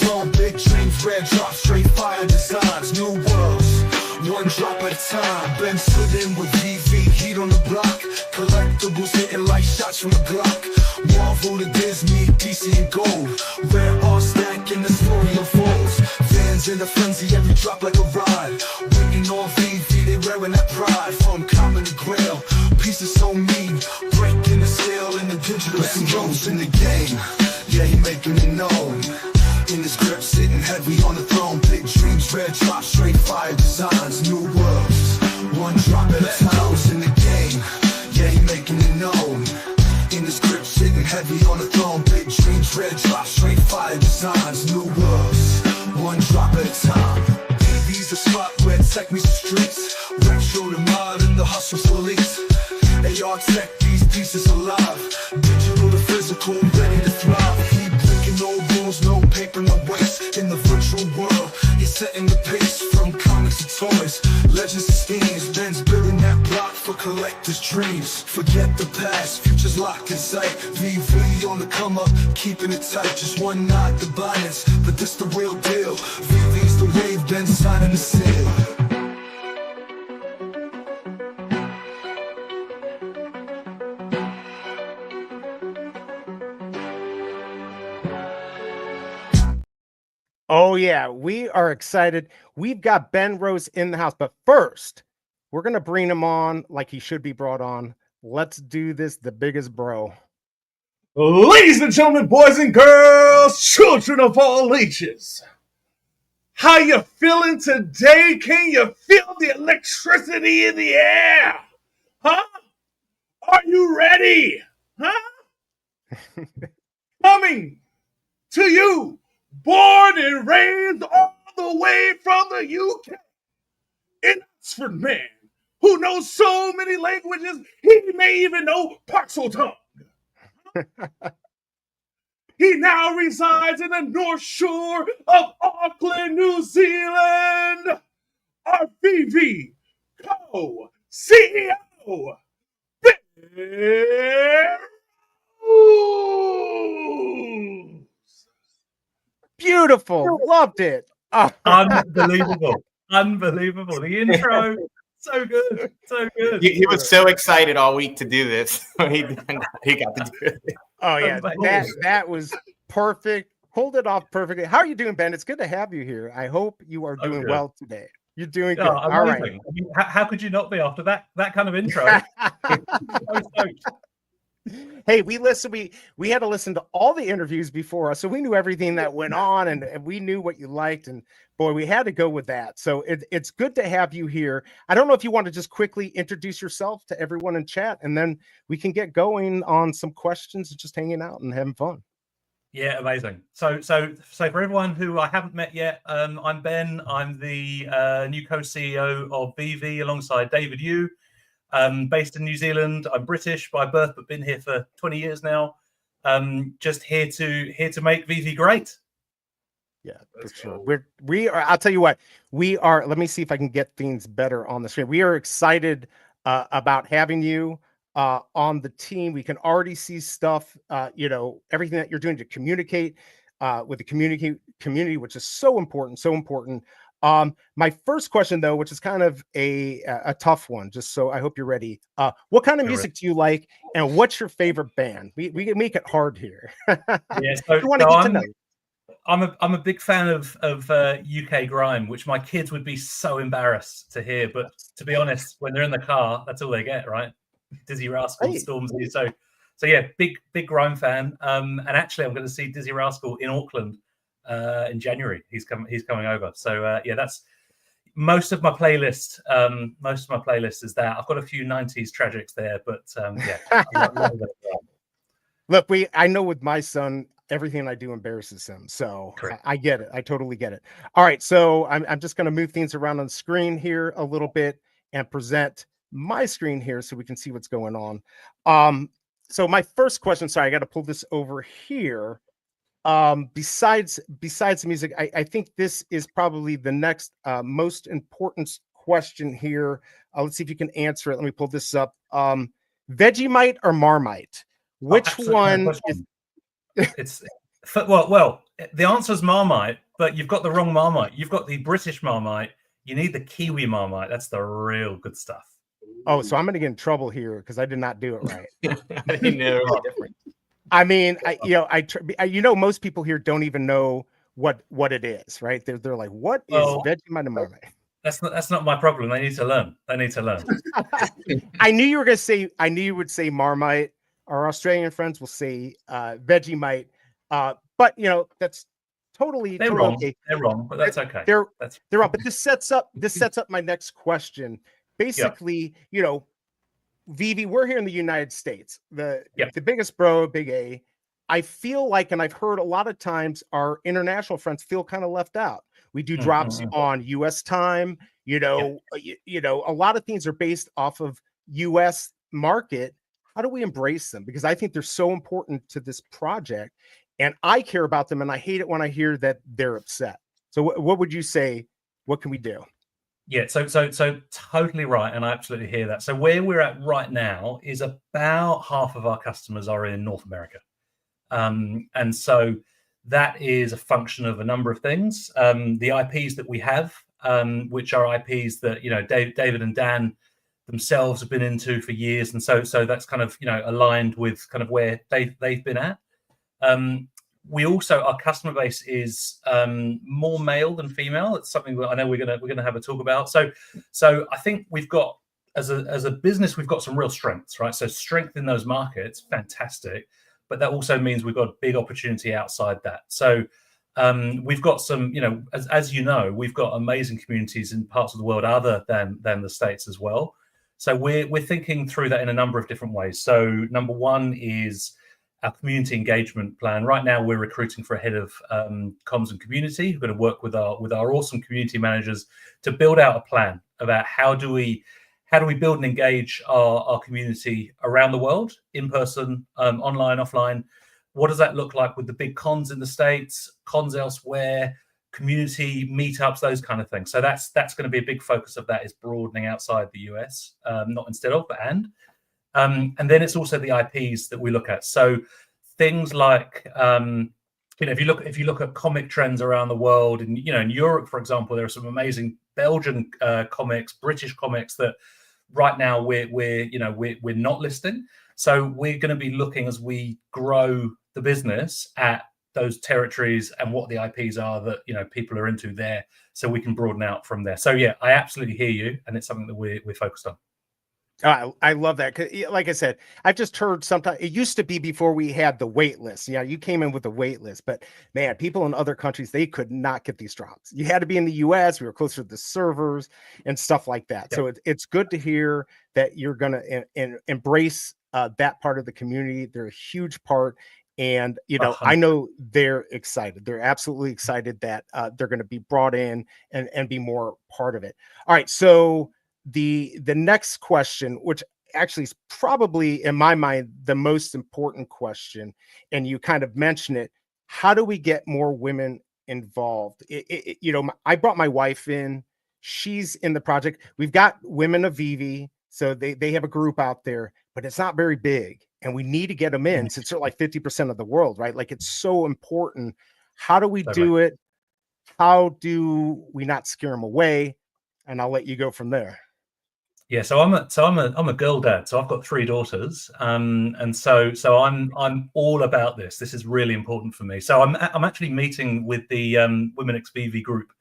throne, big dreams, red drop, straight fire designs, new worlds, one drop at a time. Been sitting with VV, heat on the block, collectibles hitting like shots from the Glock. Marvel to Disney, DC and gold, rare art stack in the story unfolds. Fans in a frenzy, every drop like a ride, waiting on VV, they wearing that pride. From common to grail, pieces so mean, breaking the scale in the digital. Ben Rose in the game, yeah, he making it known. In his grip, sitting heavy on the throne. Big dreams, red drop, straight fire designs, new worlds, one drop at a time. In the game, yeah, he making it known. In his grip, sitting heavy on the throne. Big dreams, red drop, straight fire designs, new worlds, one drop at a time. TV's a spot where tech meets the streets. Retro to modern, the hustle's police. AR tech, these pieces alive. Digital to physical, ready to thrive. Keep breaking no rules, no paper, no waste. In the virtual world, he's setting the pace. From comics to toys, legends to schemes. Ben's building that block for collectors' dreams. Forget the past, futures locked in sight. VV on the come up, keeping it tight. Just one nod to Binance, but this the real deal. VV's the wave, Ben signing the seal. Oh, yeah, we are excited. We've got Ben Rose in the house, but first, we're going to bring him on like he should be brought on. Let's do this, the biggest bro. Ladies and gentlemen, boys and girls, children of all ages, how you feeling today? Can you feel the electricity in the air? Huh? Are you ready? Huh? Coming to you, born and raised all the way from the UK, in Oxford, man, who knows so many languages, he may even know Parseltongue. He now resides in the North Shore of Auckland, New Zealand. Our Veve Co-CEO Ben Rose. Beautiful. Loved it. Unbelievable. Unbelievable. The intro, so good. So good. He was so excited all week to do this. he got to do it. Oh, yeah. That was perfect. Hold it off perfectly. How are you doing, Ben? It's good to have you here. I hope you are doing well today. You're doing good. All right. I mean, how could you not be after that kind of intro? Hey, we had to listen to all the interviews before us, so we knew everything that went on, and we knew what you liked, and boy, we had to go with that. So it's good to have you here. I don't know if you want to just quickly introduce yourself to everyone in chat, and then we can get going on some questions, just hanging out and having fun. Yeah, amazing. So for everyone who I haven't met yet, I'm Ben. I'm the new co-CEO of Veve alongside David Yu. Based in New Zealand. I'm British by birth, but been here for 20 years now. Just here to make Veve great. Yeah, for sure. We are. I'll tell you what. We are. Let me see if I can get things better on the screen. We are excited about having you on the team. We can already see stuff. Everything that you're doing to communicate with the community, which is so important. So important. My first question, though, which is kind of a tough one, just so I hope you're ready. What kind of music do you like, and what's your favorite band? We can make it hard here. Yeah, so, you want to get to know. I'm a big fan of UK grime, which my kids would be so embarrassed to hear. But to be honest, when they're in the car, that's all they get, right? Dizzy Rascal, Stormzy. So yeah, big grime fan. And actually, I'm going to see Dizzy Rascal in Auckland in January. He's coming over. So yeah, that's most of my playlist. Most of my playlist is that. I've got a few 90s tragics there, but yeah. Look, I know with my son, everything I do embarrasses him. So I get it. I totally get it. All right. So I'm just going to move things around on the screen here a little bit and present my screen here so we can see what's going on. So my first question, sorry, I got to pull this over here. Besides the music, I think this is probably the next most important question here. Let's see if you can answer it. Let me pull this up. Vegemite or Marmite? Which one is... It's Well, the answer is Marmite, but you've got the wrong Marmite. You've got the British Marmite. You need the Kiwi Marmite. That's the real good stuff. Oh, so I'm going to get in trouble here because I did not do it right. I know. I mean, most people here don't even know what it is, right? They're like, what is Vegemite and Marmite? That's not my problem. They need to learn. I knew you would say Marmite. Our Australian friends will say Vegemite. But that's totally wrong. Okay. They're wrong, but that's okay. They're wrong. But this sets up my next question. Basically, Veve, we're here in the United States, the biggest bro, big A. I feel like, and I've heard a lot of times, our international friends feel kind of left out. We do drops on US time, a lot of things are based off of US market. How do we embrace them? Because I think they're so important to this project and I care about them. And I hate it when I hear that they're upset. So what would you say? What can we do? Yeah, so totally right. And I absolutely hear that. So where we're at right now is about half of our customers are in North America. And so that is a function of a number of things. The IPs that we have, which are IPs that, David and Dan themselves have been into for years. And so that's kind of, aligned with kind of where they've been at. We also, our customer base is more male than female. It's something that I know we're gonna have a talk about. So I think we've got, as a business, we've got some real strengths, right? So strength in those markets, fantastic. But that also means we've got a big opportunity outside that. So we've got some, as you know, we've got amazing communities in parts of the world other than the States as well. So we're thinking through that in a number of different ways. So number one is our community engagement plan. Right now, we're recruiting for a head of comms and community. We're going to work with our awesome community managers to build out a plan about how do we build and engage our community around the world, in person, online, offline. What does that look like with the big cons in the States, cons elsewhere, community meetups, those kind of things. So that's going to be a big focus of that, is broadening outside the US, not instead of, but and then it's also the IPs that we look at. So things like, if you look at comic trends around the world, and in Europe, for example, there are some amazing Belgian comics, British comics that right now we're not listing. So we're going to be looking, as we grow the business, at those territories and what the IPs are that people are into there, so we can broaden out from there. So yeah, I absolutely hear you, and it's something that we're focused on. I love that. Like I said, I've just heard sometimes it used to be before we had the wait list. Yeah, you came in with a wait list, but man, people in other countries, they could not get these drops. You had to be in the US. We were closer to the servers and stuff like that. Yep. So it's good to hear that you're going to embrace that part of the community. They're a huge part. And, I know they're excited. They're absolutely excited that they're going to be brought in and be more part of it. All right. So the next question, which actually is probably in my mind the most important question, and you kind of mentioned it, how do we get more women involved? I brought my wife in. She's in the project. We've got Women of Veve, so they have a group out there, but it's not very big, and we need to get them in since they're like 50% of the world, right? Like, it's so important. How do we do it? How do we not scare them away? And I'll let you go from there. Yeah, so I'm a girl dad, so I've got 3 daughters, and so I'm all about this. This is really important for me. So I'm actually meeting with the Women XVV group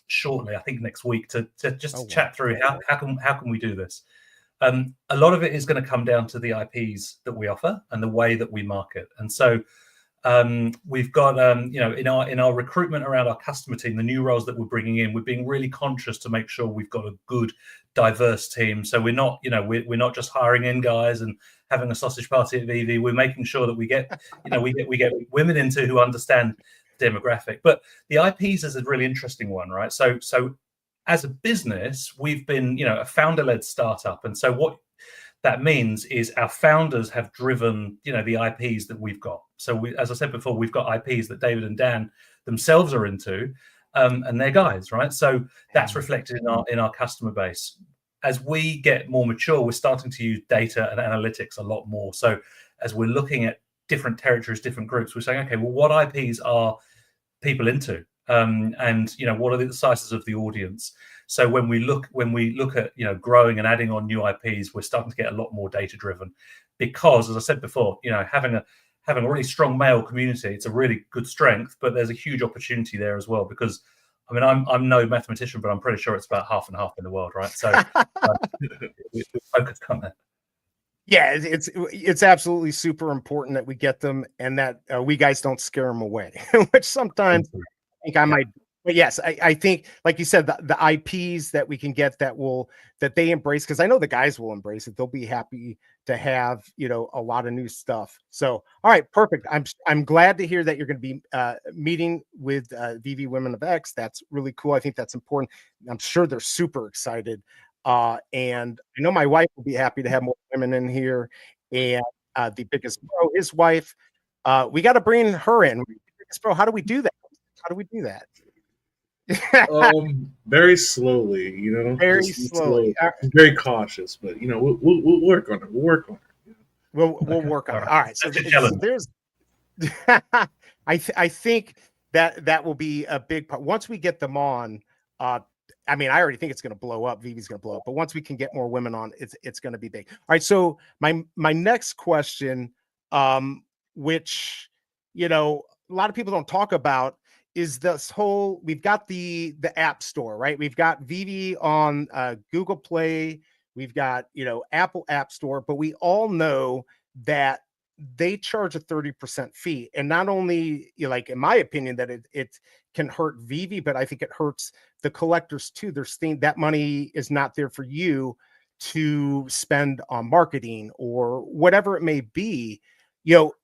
shortly, I think next week, to just chat through how can we do this. A lot of it is going to come down to the IPs that we offer and the way that we market, and so we've got in our recruitment around our customer team, the new roles that we're bringing in, we're being really conscious to make sure we've got a good, diverse team. So we're not we're not just hiring in guys and having a sausage party at Veve. We're making sure that we get we get women into who understand demographic. But the IPs is a really interesting one, right? So as a business, we've been a founder-led startup, and so what that means is our founders have driven the IPs that we've got. So as I said before, we've got IPs that David and Dan themselves are into, and they're guys, right? So that's reflected in our customer base. As we get more mature, we're starting to use data and analytics a lot more. So as we're looking at different territories, different groups. We're saying, okay, well, what IPs are people into? And what are the sizes of the audience? So when we look at growing and adding on new IPs, we're starting to get a lot more data driven, because, as I said before, having a really strong male community, it's a really good strength, but there's a huge opportunity there as well, because I mean, I'm no mathematician, but I'm pretty sure it's about half and half in the world, right? So we focus on that. Yeah, it's absolutely super important that we get them, and that we guys don't scare them away, which sometimes I think I might. But yes, I think, like you said, the IPs that we can get that they embrace, because I know the guys will embrace it. They'll be happy to have a lot of new stuff. So, all right, perfect. I'm glad to hear that you're going to be meeting with Veve Women of X. That's really cool. I think that's important. I'm sure they're super excited. And I know my wife will be happy to have more women in here. And the biggest bro, his wife, we got to bring her in. Biggest bro, how do we do that? How do we do that? Very slowly, very slowly. Very cautious, but we'll work on it. We'll work on it. We'll work on it. All right. So there's I think that will be a big part once we get them on. I mean, I already think it's going to blow up. Veve's going to blow up, but once we can get more women on, it's going to be big. All right. So my next question, which a lot of people don't talk about, is this whole, we've got the app store, right? We've got Veve on Google Play, we've got Apple App Store, but we all know that they charge a 30% fee. And not only, like, in my opinion, that it can hurt Veve, but I think it hurts the collectors too. They're seeing that money is not there for you to spend on marketing or whatever it may be.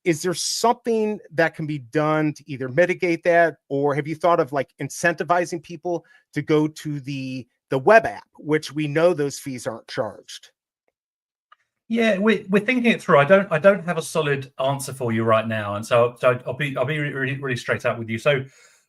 Is there something that can be done to either mitigate that, or have you thought of like incentivizing people to go to the web app, which we know those fees aren't charged? Yeah, we're thinking it through. I don't have a solid answer for you right now, and so I'll be really straight out with you. So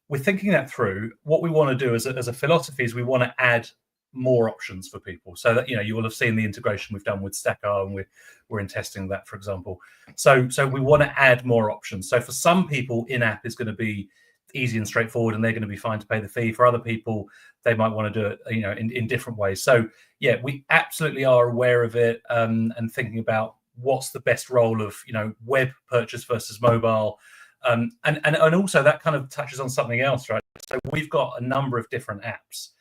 we're thinking that through. What we want to do as a philosophy is we want to add more options for people, so that you will have seen the integration we've done with Stackr, and we're in testing that, for example. So we want to add more options. So for some people, in-app is going to be easy and straightforward, and they're going to be fine to pay the fee. For other people, they might want to do it in different ways. So yeah, we absolutely are aware of it, and thinking about what's the best role of web purchase versus mobile, and also that kind of touches on something else, right? So we've got a number of different apps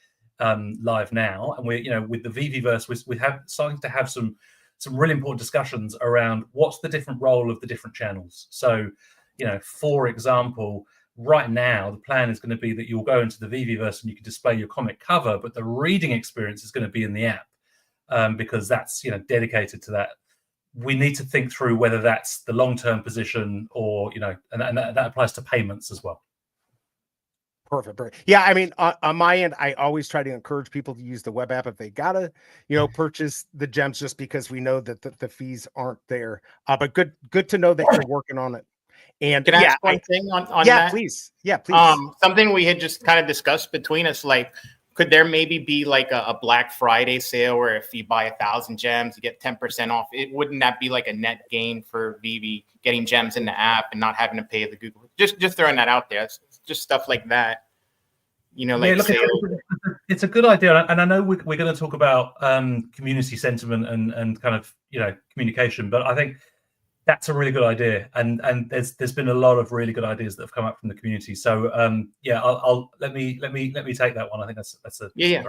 live now, and we're with the Veveverse, we have starting to have some really important discussions around what's the different role of the different channels. So for example, right now the plan is going to be that you'll go into the Veveverse and you can display your comic cover, but the reading experience is going to be in the app, because that's dedicated to that. We need to think through whether that's the long-term position, or and that applies to payments as well. Perfect. Yeah, I mean, on my end, I always try to encourage people to use the web app if they gotta, purchase the gems, just because we know that the fees aren't there. But good to know that you're working on it. And can I ask one thing on yeah, that? please. Yeah, please. Something we had just kind of discussed between us, like, could there maybe be like a Black Friday sale where if you buy 1,000 gems, you get 10% off? Wouldn't that be like a net gain for Veve, getting gems in the app and not having to pay the Google? Just throwing that out there. It's just stuff like that. It's a good idea, and I know we're going to talk about community sentiment and kind of communication, but I think that's a really good idea, and there's been a lot of really good ideas that have come up from the community. So I'll let me take that one. I think that's a yeah.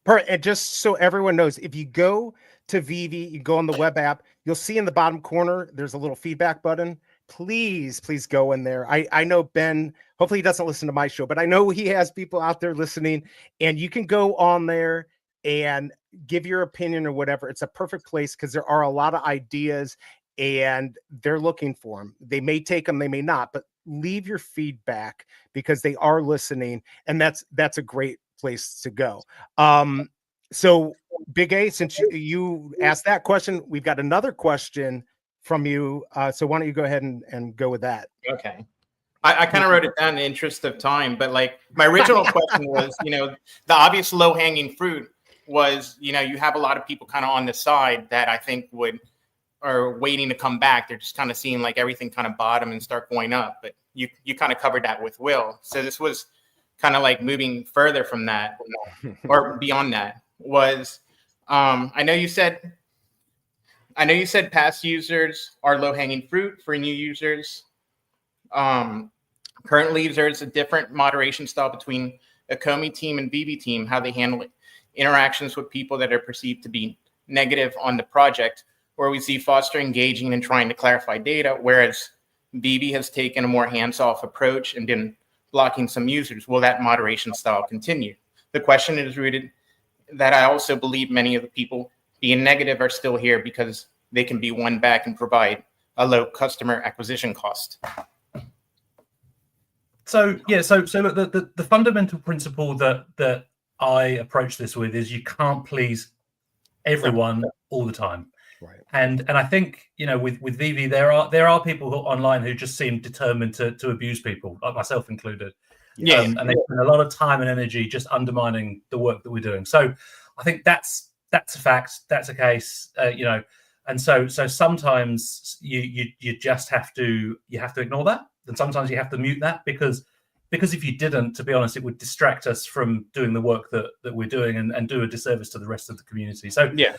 Right. And just so everyone knows, if you go to Veve, you go on the web app, you'll see in the bottom corner there's a little feedback button. Please go in there. I know Ben, hopefully he doesn't listen to my show, but I know he has people out there listening, and you can go on there and give your opinion or whatever. It's a perfect place, because there are a lot of ideas and they're looking for them. They may take them, they may not, but leave your feedback, because they are listening, and that's a great place to go. So Big A, since you asked that question, we've got another question from you. So why don't you go ahead and go with that? Okay. I kind of wrote it down in the interest of time, but like my original question was, the obvious low hanging fruit was, you have a lot of people kind of on the side that I think would are waiting to come back. They're just kind of seeing like everything kind of bottom and start going up. But you kind of covered that with Will. So this was kind of like moving further from that or beyond that was I know you said past users are low-hanging fruit for new users. Currently, there's a different moderation style between Ecomi team and Veve team, how they handle interactions with people that are perceived to be negative on the project, where we see Foster engaging and trying to clarify data, whereas Veve has taken a more hands-off approach and been blocking some users. Will that moderation style continue? The question is rooted that I also believe many of the people being negative are still here because they can be won back and provide a low customer acquisition cost. So yeah, so look, the fundamental principle that I approach this with is you can't please everyone all the time. Right. And I think, you know, with Veve, there are people online who just seem determined to abuse people, like myself included. Yeah. And they spend a lot of time and energy just undermining the work that we're doing. So I think that's a fact. That's a case, you know, and so sometimes you just have to ignore that. And sometimes you have to mute that because if you didn't, to be honest, it would distract us from doing the work that we're doing and do a disservice to the rest of the community. So yeah,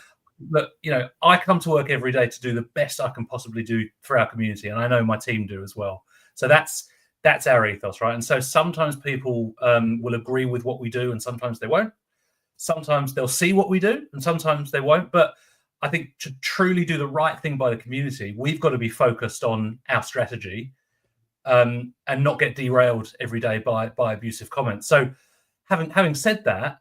look, you know, I come to work every day to do the best I can possibly do for our community, and I know my team do as well. So that's our ethos, right? And so sometimes people will agree with what we do, and sometimes they won't. Sometimes they'll see what we do, and sometimes they won't. But I think to truly do the right thing by the community, we've got to be focused on our strategy. And not get derailed every day by abusive comments. So having said that,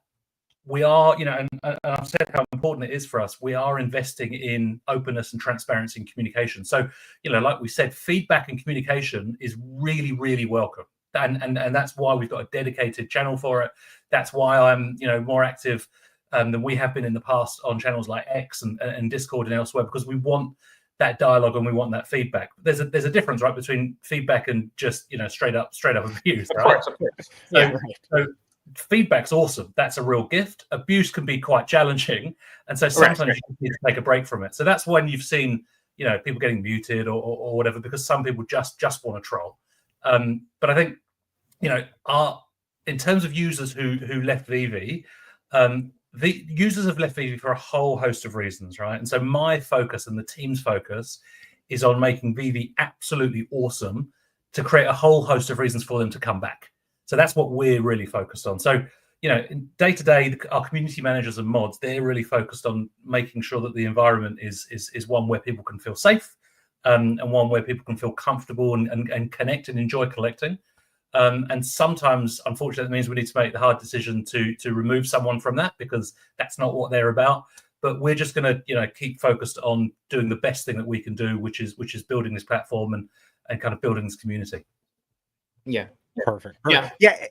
we are, you know, and I've said how important it is for us. We are investing in openness and transparency and communication. So, you know, like we said, feedback and communication is really, really welcome. And that's why we've got a dedicated channel for it. That's why I'm, you know, more active than we have been in the past on channels like X and Discord and elsewhere, because we want that dialogue and we want that feedback. There's a difference, right, between feedback and just, you know, straight up abuse, right? Of course. So feedback's awesome. That's a real gift. Abuse can be quite challenging, and so sometimes you need to take a break from it. So that's when you've seen, you know, people getting muted or whatever, because some people just want to troll. But I think, you know, in terms of users who left Veve, the users have left Veve for a whole host of reasons, right? And so my focus and the team's focus is on making Veve absolutely awesome to create a whole host of reasons for them to come back. So that's what we're really focused on. So, you know, day to day, our community managers and mods, they're really focused on making sure that the environment is one where people can feel safe, and one where people can feel comfortable and connect and enjoy collecting. And sometimes, unfortunately, that means we need to make the hard decision to remove someone from that, because that's not what they're about. But we're just going to, you know, keep focused on doing the best thing that we can do, which is building this platform and kind of building this community. Yeah. Perfect. Yeah. Yeah.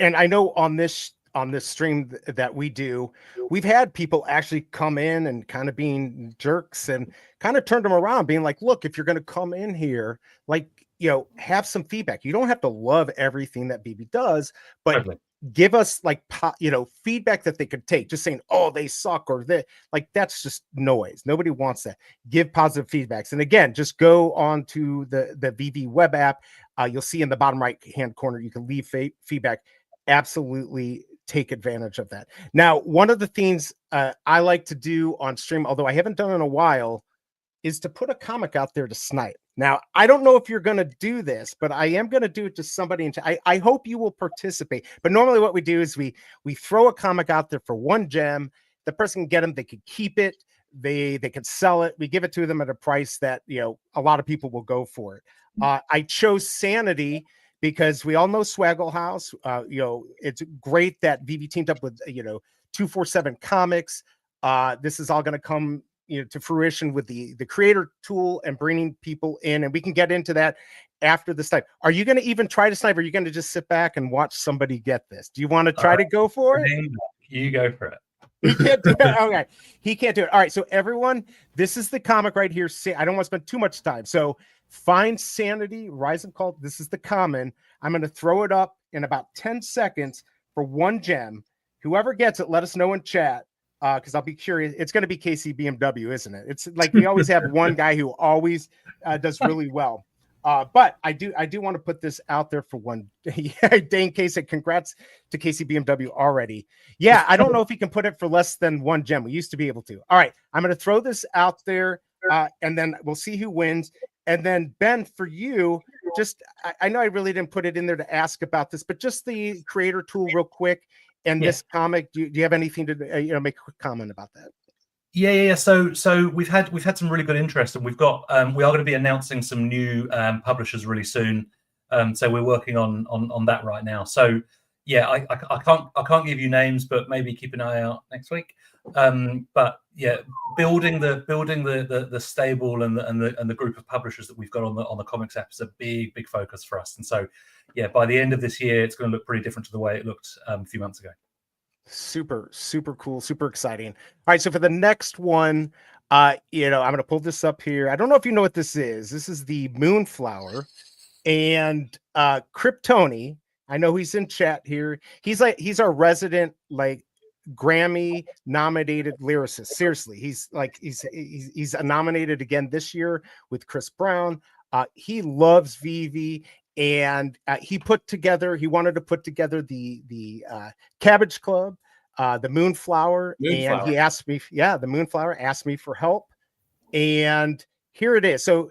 And I know on this stream that we do, we've had people actually come in and kind of being jerks and kind of turned them around, being like, look, if you're going to come in here, like, you know, have some feedback. You don't have to love everything that Veve does, but Totally. give us like, you know, feedback that they could take. Just saying, oh, they suck, or that, like, that's just noise. Nobody wants that. Give positive feedbacks. And again, just go on to the Veve web app. You'll see in the bottom right hand corner, you can leave feedback. Absolutely take advantage of that. Now, one of the things I like to do on stream, although I haven't done in a while, is to put a comic out there to snipe. Now, I don't know if you're going to do this, but I am going to do it to somebody. I hope you will participate. But normally what we do is we throw a comic out there for 1 gem. The person can get them. They could keep it. They could sell it. We give it to them at a price that, you know, a lot of people will go for it. I chose Sanity because we all know Swaggle House. You know, it's great that Veve teamed up with, you know, 247 Comics. This is all going to come, you know, to fruition with the creator tool and bringing people in, and we can get into that after the snipe. Are you going to even try to snipe? Or are you going to just sit back and watch somebody get this? Do you want to try to go for it? You go for it. He can't do it. Okay, he can't do it. All right, so everyone, this is the comic right here. I don't want to spend too much time. So find Sanity, Rise and Cult. This is the common. I'm going to throw it up in about 10 seconds for 1 gem. Whoever gets it, let us know in chat. because I'll be curious. It's going to be KCBMW, isn't it? It's like we always have one guy who always does really well. But I do want to put this out there for one. Dane K said, congrats to KCBMW already. Yeah, I don't know if he can put it for less than 1 gem. We used to be able to. All right, I'm going to throw this out there, and then we'll see who wins. And then Ben, for you, just I know I really didn't put it in there to ask about this, but just the creator tool real quick. And this comic, do you have anything to make a quick comment about that? Yeah. So we've had some really good interest, and we've got we are going to be announcing some new publishers really soon. So we're working on that right now. So yeah, I can't give you names, but maybe keep an eye out next week. But yeah, building the stable and the group of publishers that we've got on the comics app is a big focus for us. And so yeah, by the end of this year, it's going to look pretty different to the way it looked a few months ago. Super cool, super exciting. All right, so for the next one, I'm going to pull this up here. I don't know if you know what this is. This is the Moonflower, and Kryptoni. I know he's in chat here. He's our resident Grammy nominated lyricist. Seriously, he's nominated again this year with Chris Brown. He loves Veve. And he wanted to put together the Cabbage Club, the Moonflower, and he asked me, the Moonflower asked me for help, and here it is. So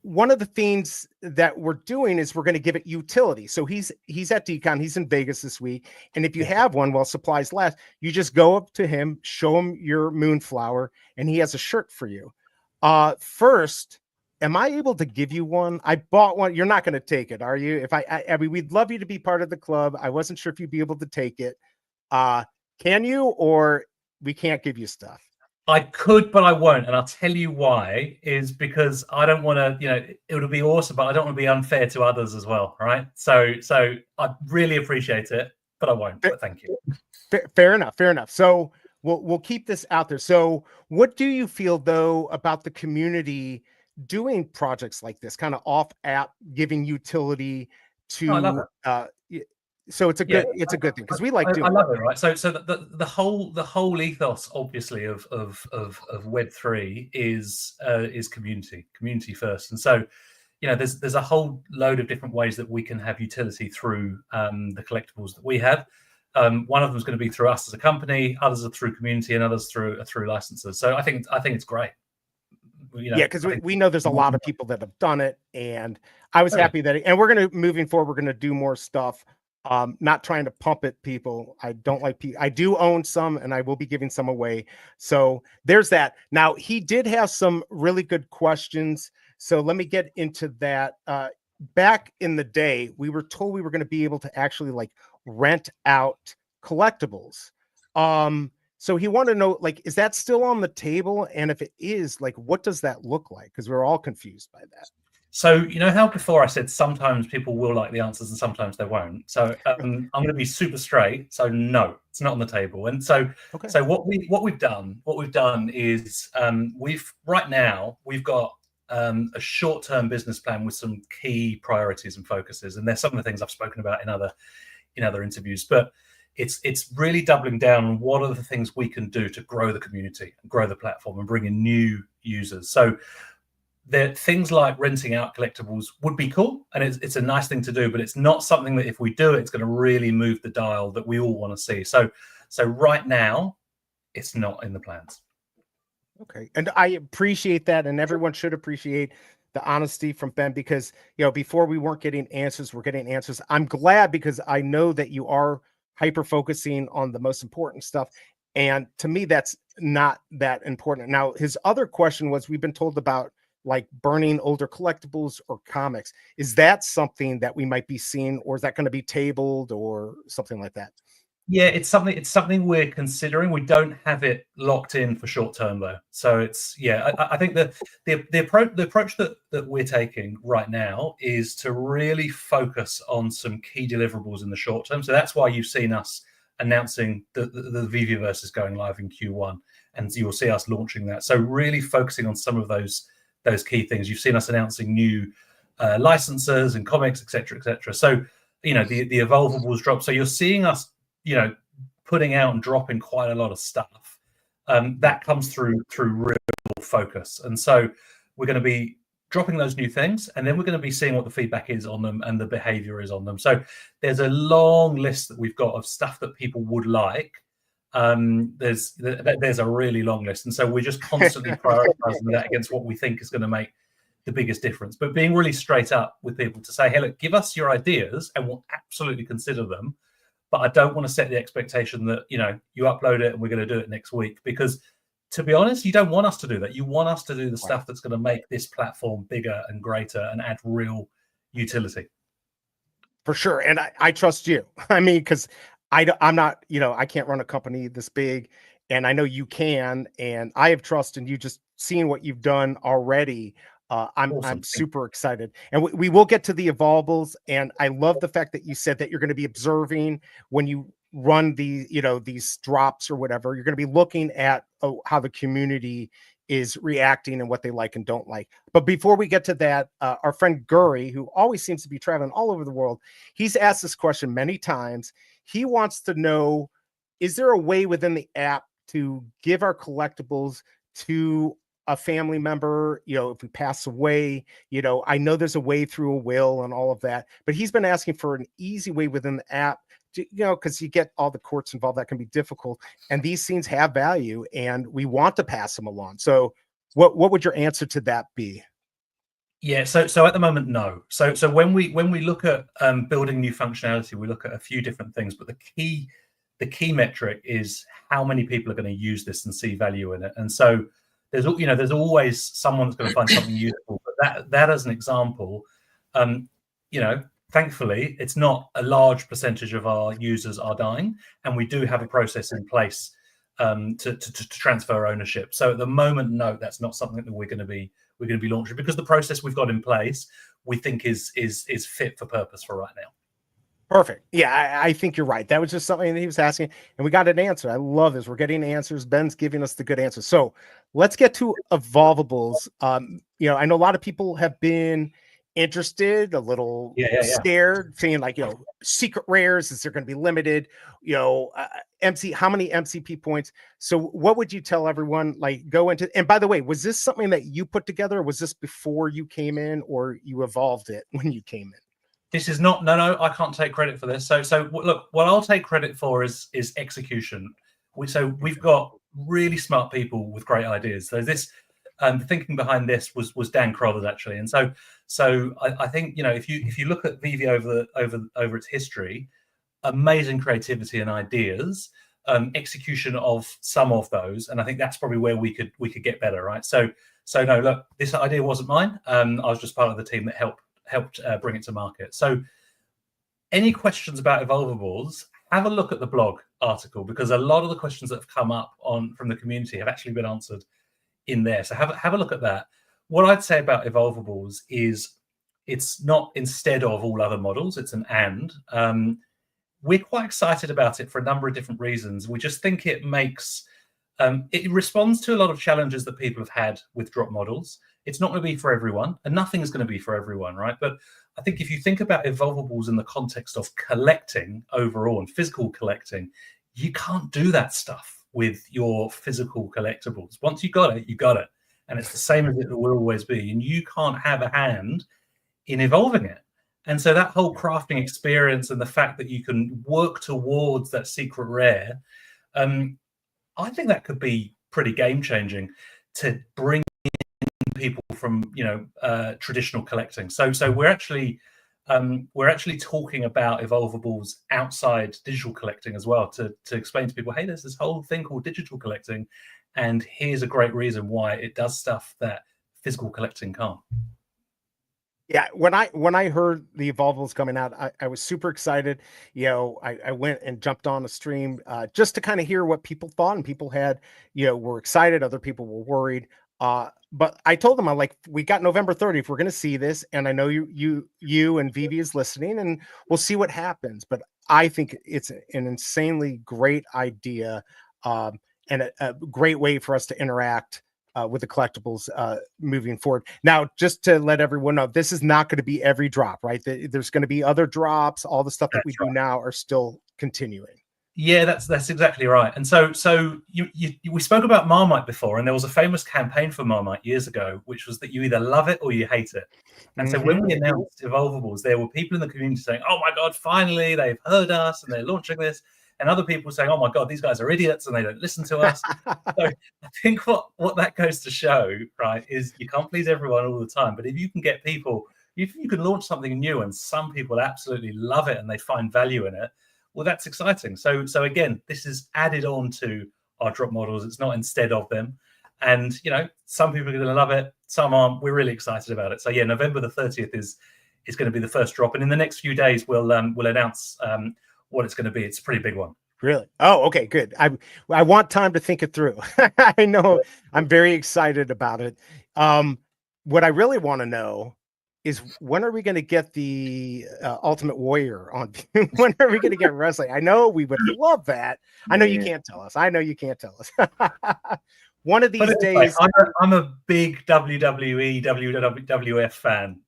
one of the things that we're doing is we're going to give it utility. So he's at DCon, he's in Vegas this week, and if you have one while supplies last, you just go up to him, show him your Moonflower, and he has a shirt for you. First, am I able to give you one? I bought one. You're not going to take it, are you? I mean, we'd love you to be part of the club. I wasn't sure if you'd be able to take it. Can you, or we can't give you stuff? I could, but I won't. And I'll tell you why, is because I don't want to, it would be awesome, but I don't want to be unfair to others as well. Right. So I really appreciate it, but I won't. But thank you. Fair enough. So we'll keep this out there. So what do you feel though about the community doing projects like this, kind of off app, giving utility to so it's a good thing, because we like doing I love it, right? So the whole ethos obviously of Web3 is community first. And so there's a whole load of different ways that we can have utility through the collectibles that we have. One of them is going to be through us as a company, others are through community, and others through licensors. So I think it's great. Because we know there's a lot of people that have done it, and I was happy that and we're going to, moving forward, we're going to do more stuff. Not trying to pump it, people. I don't like I do own some, and I will be giving some away. So there's that. Now, he did have some really good questions, so let me get into that. Back in the day, we were told we were going to be able to actually rent out collectibles. So he wanted to know, is that still on the table? And if it is, what does that look like? Because we're all confused by that. So you know how before I said sometimes people will like the answers and sometimes they won't. So I'm going to be super straight. So no, it's not on the table. And so so what we've done is we've got a short-term business plan with some key priorities and focuses, and there's some of the things I've spoken about in other interviews, but it's really doubling down on what are the things we can do to grow the community, grow the platform, and bring in new users. So there, things like renting out collectibles would be cool, and it's a nice thing to do, but it's not something that if we do it, it's going to really move the dial that we all want to see. So right now, it's not in the plans. Okay, and I appreciate that, and everyone should appreciate the honesty from Ben, because before we weren't getting answers, we're getting answers. I'm glad, because I know that you are hyper focusing on the most important stuff, and to me that's not that important. Now, his other question was, we've been told about burning older collectibles or comics. Is that something that we might be seeing, or is that going to be tabled or something like that? Yeah, it's something we're considering. We don't have it locked in for short term though. So I think that the approach that we're taking right now is to really focus on some key deliverables in the short term. So that's why you've seen us announcing the Veveverse is going live in Q1, and you will see us launching that. So really focusing on some of those key things. You've seen us announcing new licensors and comics, etc. So the Evolvables drop. So you're seeing us putting out and dropping quite a lot of stuff. That comes through real focus. And so we're going to be dropping those new things, and then we're going to be seeing what the feedback is on them and the behavior is on them. So there's a long list that we've got of stuff that people would like. There's a really long list, and so we're just constantly prioritizing that against what we think is going to make the biggest difference. But being really straight up with people to say, hey, look, give us your ideas and we'll absolutely consider them, but I don't want to set the expectation that, you know, you upload it and we're going to do it next week, because to be honest, you don't want us to do that. You want us to do the stuff that's going to make this platform bigger and greater and add real utility. For sure. And I trust you. I mean, because I'm not, you know, I can't run a company this big, and I know you can, and I have trust in you just seeing what you've done already. I'm super excited. And we will get to the Evolvables. And I love the fact that you said that you're going to be observing when you run the, you know, these drops or whatever. You're going to be looking at how the community is reacting and what they like and don't like. But before we get to that, our friend Guri, who always seems to be traveling all over the world, he's asked this question many times. He wants to know, is there a way within the app to give our collectibles to a family member, you know, if we pass away? You know, I know there's a way through a will and all of that, but he's been asking for an easy way within the app to, you know, because you get all the courts involved, that can be difficult, and these scenes have value and we want to pass them along. So what would your answer to that be? Yeah, so at the moment, no. So when we look at building new functionality, we look at a few different things, but the key metric is how many people are going to use this and see value in it. And so there's always someone that's going to find something useful. But that as an example, you know, thankfully, it's not a large percentage of our users are dying, and we do have a process in place to transfer ownership. So at the moment, no, that's not something that we're going to be launching, because the process we've got in place we think is fit for purpose for right now. Perfect. Yeah, I think you're right. That was just something that he was asking, and we got an answer. I love this. We're getting answers. Ben's giving us the good answers. So let's get to Evolvables. You know, I know a lot of people have been interested, a little scared, saying like, you know, secret rares, is there going to be limited, you know, how many MCP points? So what would you tell everyone, like, go into? And by the way, was this something that you put together, or was this before you came in, or you evolved it when you came in? This is not, no, I can't take credit for this. So look, what I'll take credit for is execution. We've got really smart people with great ideas. So this, the thinking behind this was Dan Crothers, actually. And so I think, you know, if you look at Veve over its history, amazing creativity and ideas, execution of some of those, and I think that's probably where we could get better, right? So no, look, this idea wasn't mine. I was just part of the team that helped bring it to market. So any questions about Evolvables, have a look at the blog article, because a lot of the questions that have come up from the community have actually been answered in there. So have a look at that. What I'd say about Evolvables is it's not instead of all other models, it's an and. We're quite excited about it for a number of different reasons. We just think it makes it responds to a lot of challenges that people have had with drop models. It's not going to be for everyone, and nothing is going to be for everyone, right? But I think if you think about Evolvables in the context of collecting overall and physical collecting, you can't do that stuff with your physical collectibles. Once you got it, you got it. And it's the same as it will always be. And you can't have a hand in evolving it. And so that whole crafting experience and the fact that you can work towards that secret rare, I think that could be pretty game-changing to bring in people from, you know, traditional collecting. So we're actually talking about Evolvables outside digital collecting as well, to explain to people, hey, there's this whole thing called digital collecting, and here's a great reason why it does stuff that physical collecting can't. Yeah, when I heard the Evolvables coming out, I was super excited. You know, I went and jumped on a stream just to kind of hear what people thought, and people had, you know, were excited. Other people were worried. But I told them, I'm like, we got November 30th. We're going to see this, and I know you and Veve is listening, and we'll see what happens. But I think it's an insanely great idea, and a great way for us to interact with the collectibles moving forward. Now, just to let everyone know, this is not going to be every drop, right? There's going to be other drops. All the stuff that we do now are still continuing. Yeah, that's exactly right. And so we spoke about Marmite before, and there was a famous campaign for Marmite years ago, which was that you either love it or you hate it. And so when we announced Evolvables, there were people in the community saying, "Oh my God, finally they've heard us and they're launching this," and other people saying, "Oh my God, these guys are idiots and they don't listen to us." So I think what that goes to show, right, is you can't please everyone all the time, but if you can get people, if you can launch something new and some people absolutely love it and they find value in it, well, that's exciting. So again, this is added on to our drop models. It's not instead of them. And, some people are going to love it. Some aren't. We're really excited about it. So yeah, November the 30th is going to be the first drop. And in the next few days, we'll announce what it's going to be. It's a pretty big one. Really? Oh, okay, good. I want time to think it through. I know I'm very excited about it. What I really want to know is, when are we going to get the Ultimate Warrior on? When are we going to get wrestling? I know we would love that. I know you can't tell us. I know you can't tell us. One of these days. I'm a big WWE, WWF fan.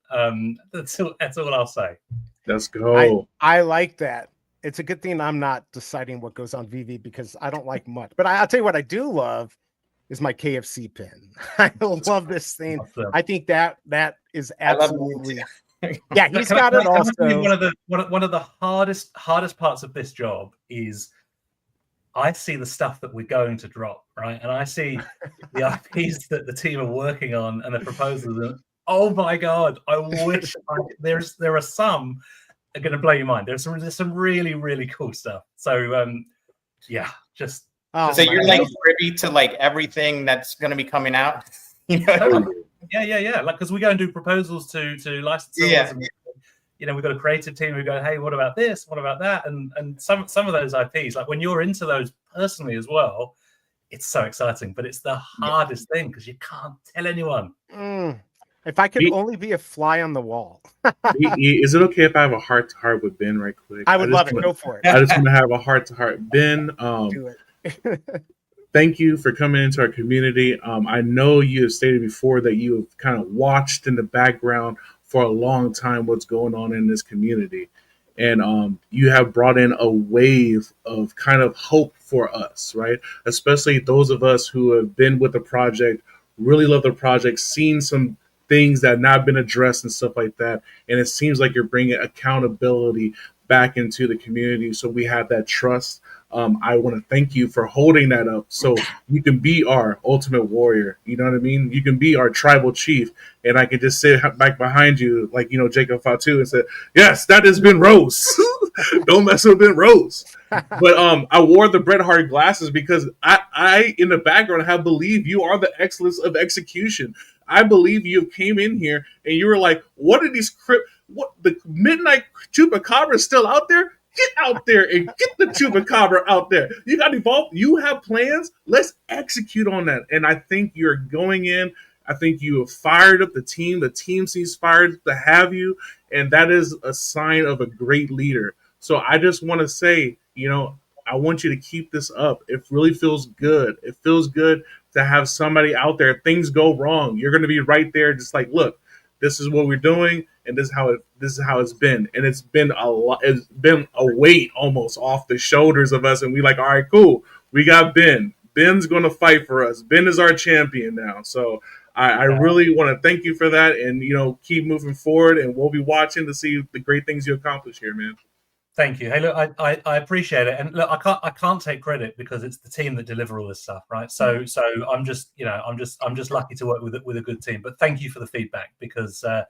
That's all I'll say. Let's go. I like that. It's a good thing I'm not deciding what goes on Veve, because I don't like much. But I'll tell you what I do love is my KFC pin. I love this thing. Awesome. I think that is absolutely. Yeah, he's got it also. One of the hardest parts of this job is I see the stuff that we're going to drop, right? And I see the IPs that the team are working on and the proposals. And, oh my God, I wish there are some that are going to blow your mind. There's some really, really cool stuff. So yeah, just. Oh, so you're like privy to like everything that's going to be coming out. Yeah. Like, because we go and do proposals to licensors. Yeah. And, we've got a creative team who go, "Hey, what about this? What about that?" And some of those IPs, like when you're into those personally as well, it's so exciting. But it's the hardest thing because you can't tell anyone. If I could only be a fly on the wall. Is it okay if I have a heart-to-heart with Ben right quick? I would love it. Go for it. I just want to have a heart-to-heart. Ben, do it. Thank you for coming into our community. I know you have stated before that you have kind of watched in the background for a long time what's going on in this community. And you have brought in a wave of kind of hope for us, right? Especially those of us who have been with the project, really love the project, seen some things that have not been addressed and stuff like that. And it seems like you're bringing accountability back into the community. So we have that trust. I want to thank you for holding that up so you can be our ultimate warrior. You know what I mean? You can be our tribal chief. And I can just sit back behind you like, Jacob Fatu and say, yes, that is Ben Rose. Don't mess with Ben Rose. But I wore the Bret Hart glasses because I, in the background, have believed you are the excellence of execution. I believe you came in here and you were like, what are these the Midnight Chupacabra is still out there? Get out there and get the Chupacabra out there. You got evolved. You have plans. Let's execute on that. And I think you're going in. I think you have fired up the team. The team seems fired to have you. And that is a sign of a great leader. So I just want to say, I want you to keep this up. It really feels good. It feels good to have somebody out there. If things go wrong, you're going to be right there. Just like, look, this is what we're doing. And this is how it's been. And it's been a lot. It's been a weight almost off the shoulders of us. And we like, all right, cool. We got Ben. Ben's going to fight for us. Ben is our champion now. So I really want to thank you for that. And, keep moving forward. And we'll be watching to see the great things you accomplish here, man. Thank you. Hey, look, I appreciate it. And look, I can't take credit because it's the team that deliver all this stuff, right? So I'm just lucky to work with a good team. But thank you for the feedback because I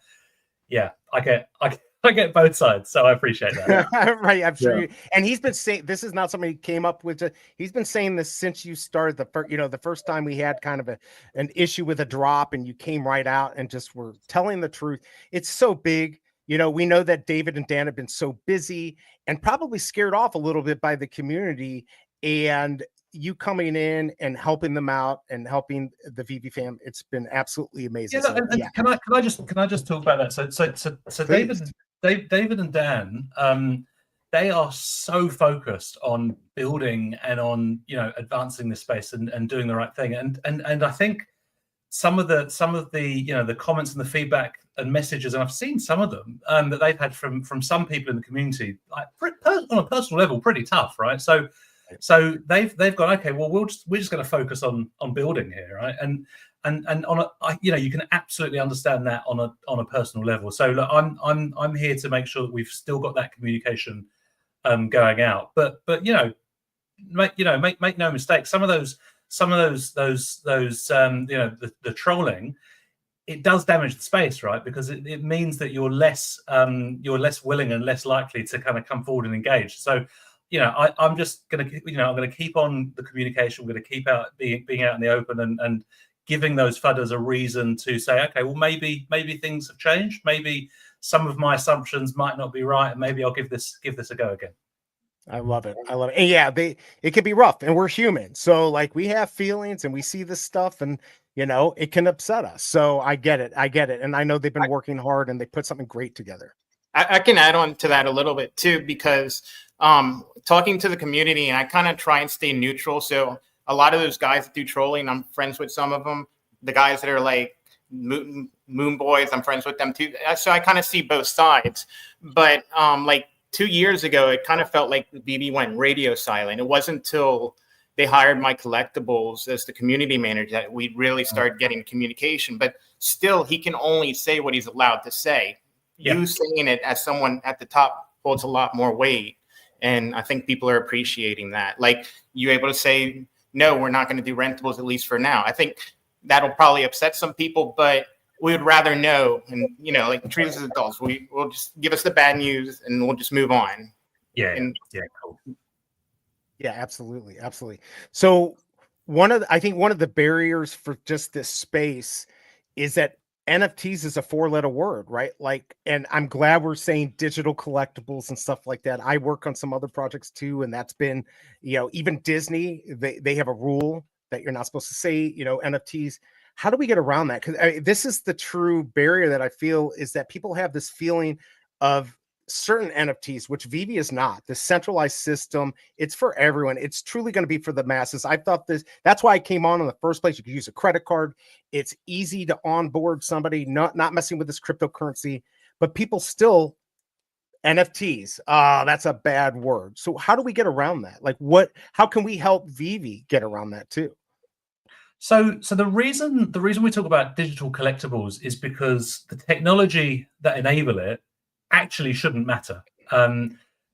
get both sides, so I appreciate that. Right, absolutely. Yeah. And he's been saying this is not somebody who came up with it. He's been saying this since you started the first time we had kind of an issue with a drop, and you came right out and just were telling the truth. It's so big. We know that David and Dan have been so busy and probably scared off a little bit by the community, and you coming in and helping them out and helping the Veve fam, it's been absolutely amazing. Yeah, Can I just talk about that? So David and Dan, they are so focused on building and on advancing this space and doing the right thing. And I think some of the comments and the feedback and messages, and I've seen some of them that they've had from some people in the community, like on a personal level, pretty tough, right? So So they've gone, okay, well, we're just going to focus on building here, right? And on a, you can absolutely understand that on a personal level. So look, I'm here to make sure that we've still got that communication going out. But make no mistake, some of those the trolling, it does damage the space, right? Because it means that you're less willing and less likely to kind of come forward and engage. So, I'm just going to, I'm going to keep on the communication. We're going to keep out being out in the open and giving those fudders a reason to say, okay, well, maybe things have changed. Maybe some of my assumptions might not be right, and maybe I'll give this a go again. I love it. I love it. And yeah, it can be rough, and we're human. So like, we have feelings and we see this stuff, and it can upset us. So I get it. And I know they've been working hard, and they put something great together. I can add on to that a little bit too, because talking to the community, and I kind of try and stay neutral. So a lot of those guys that do trolling, I'm friends with some of them. The guys that are like Moonbois, I'm friends with them too. So I kind of see both sides. But like 2 years ago, it kind of felt like Veve went radio silent. It wasn't until they hired my Collectibles as the community manager that we really started getting communication. But still, he can only say what he's allowed to say. Yeah. You saying it as someone at the top holds a lot more weight. And I think people are appreciating that. Like, you're able to say, no, we're not going to do rentables, at least for now. I think that'll probably upset some people, but we would rather know, and like, treat us as adults. We'll just give us the bad news and we'll just move on. Yeah. Cool. Yeah, absolutely. So I think one of the barriers for just this space is that NFTs is a 4-letter word, right? Like, and I'm glad we're saying digital collectibles and stuff like that. I work on some other projects too, and that's been, even Disney, they have a rule that you're not supposed to say, NFTs. How do we get around that? Because this is the true barrier that I feel, is that people have this feeling of certain NFTs, which Veve is not. The centralized system, it's for everyone. It's truly going to be for the masses. I thought that's why I came on in the first place. You could use a credit card. It's easy to onboard somebody, not messing with this cryptocurrency, but people still, NFTs, that's a bad word. So how do we get around that? Like, how can we help Veve get around that too? So the reason we talk about digital collectibles is because the technology that enable it actually shouldn't matter.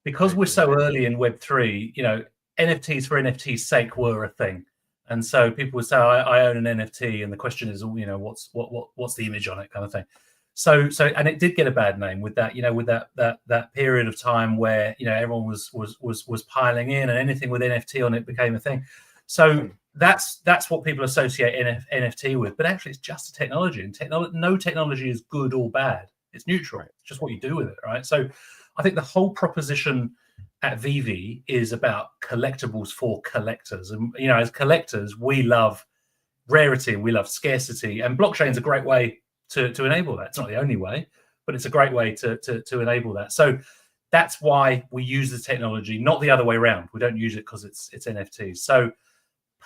Because we're so early in Web3, NFTs for NFT's sake were a thing. And so people would say, I own an NFT, and the question is, what's the image on it, kind of thing. So and it did get a bad name with that, with that period of time where everyone was piling in, and anything with NFT on it became a thing. So that's what people associate NFT with. But actually, it's just a technology, and no technology is good or bad. It's neutral. It's just what you do with it, right? So I think the whole proposition at Veve is about collectibles for collectors. And, as collectors, we love rarity, we love scarcity, and blockchain is a great way to enable that. It's not the only way, but it's a great way to enable that. So that's why we use the technology, not the other way around. We don't use it because it's NFTs. So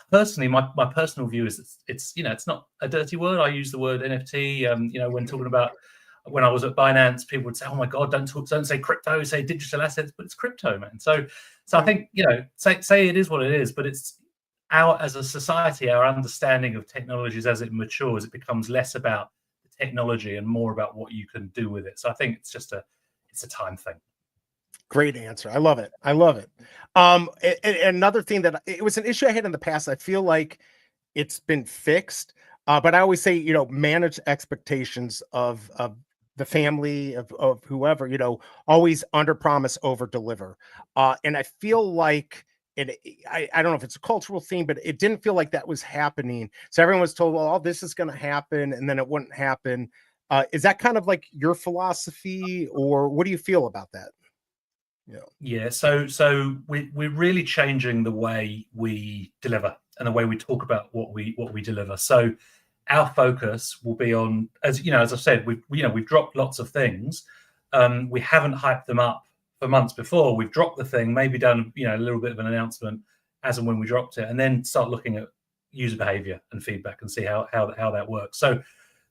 personally, my personal view is it's not a dirty word. I use the word NFT. When talking about, when I was at Binance, people would say, "Oh my God, don't say crypto, say digital assets," but it's crypto, man. So I think say it is what it is, but it's as a society, our understanding of technologies as it matures, it becomes less about the technology and more about what you can do with it. So I think it's just it's a time thing. Great answer. I love it. And another thing that it was an issue I had in the past. I feel like it's been fixed, but I always say, manage expectations of the family, of whoever, always under promise, over deliver. And I feel like I don't know if it's a cultural thing, but it didn't feel like that was happening. So everyone was told, well, this is going to happen, and then it wouldn't happen. Is that kind of like your philosophy, or what do you feel about that? Yeah. So we're really changing the way we deliver and the way we talk about what we deliver. So our focus will be on, as I said, we've dropped lots of things. We haven't hyped them up for months before. We've dropped the thing, maybe done a little bit of an announcement as and when we dropped it, and then start looking at user behavior and feedback and see how that works. So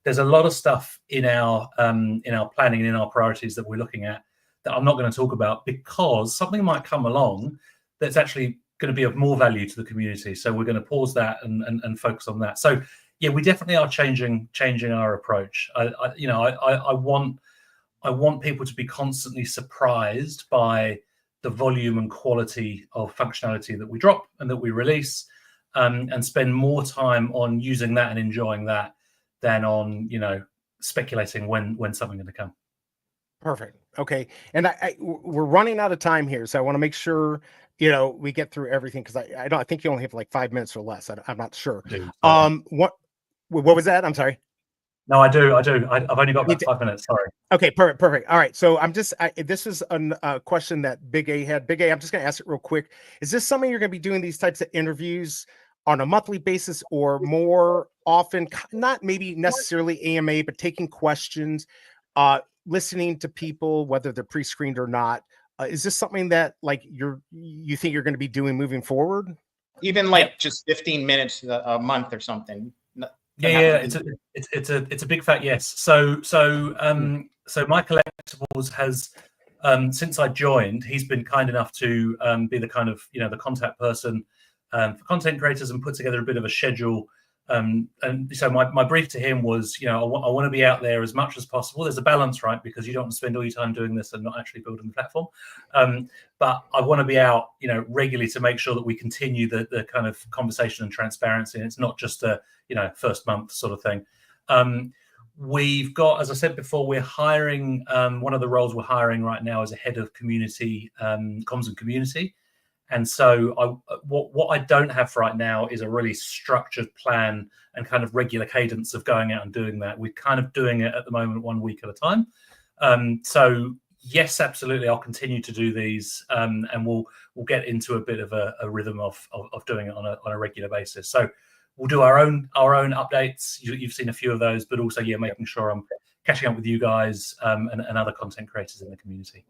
there's a lot of stuff in our planning and in our priorities that we're looking at that I'm not going to talk about, because something might come along that's actually going to be of more value to the community. So we're going to pause that and focus on that. So yeah, we definitely are changing our approach. I want people to be constantly surprised by the volume and quality of functionality that we drop and that we release, and spend more time on using that and enjoying that than on, speculating when something's going to come. Perfect. Okay. And we're running out of time here, so I want to make sure, we get through everything, because I think you only have like 5 minutes or less. I'm not sure. What was that? I'm sorry. No, I do. I've only got about 5 minutes. Sorry. Okay, perfect. All right. So this is a question that Big A had. Big A, I'm just going to ask it real quick. Is this something you're going to be doing these types of interviews on a monthly basis, or more often, not maybe necessarily AMA, but taking questions, listening to people, whether they're pre-screened or not? Is this something that you think you're going to be doing moving forward? Even just 15 minutes a month or something. Yeah, it's a big fat yes. So my Collectibles has, since I joined, he's been kind enough to be the kind of the contact person for content creators and put together a bit of a schedule. And so my brief to him was, I want to be out there as much as possible. There's a balance, right? Because you don't want to spend all your time doing this and not actually building the platform. But I want to be out, regularly to make sure that we continue the kind of conversation and transparency. And it's not just a, first month sort of thing. We've got, as I said before, we're hiring, one of the roles we're hiring right now is a head of community, comms and community. And so what I don't have right now is a really structured plan and kind of regular cadence of going out and doing that. We're kind of doing it at the moment 1 week at a time. So yes, absolutely, I'll continue to do these, and we'll get into a bit of a rhythm of doing it on a regular basis. So we'll do our own updates. You've seen a few of those, but also making sure I'm catching up with you guys and other content creators in the community.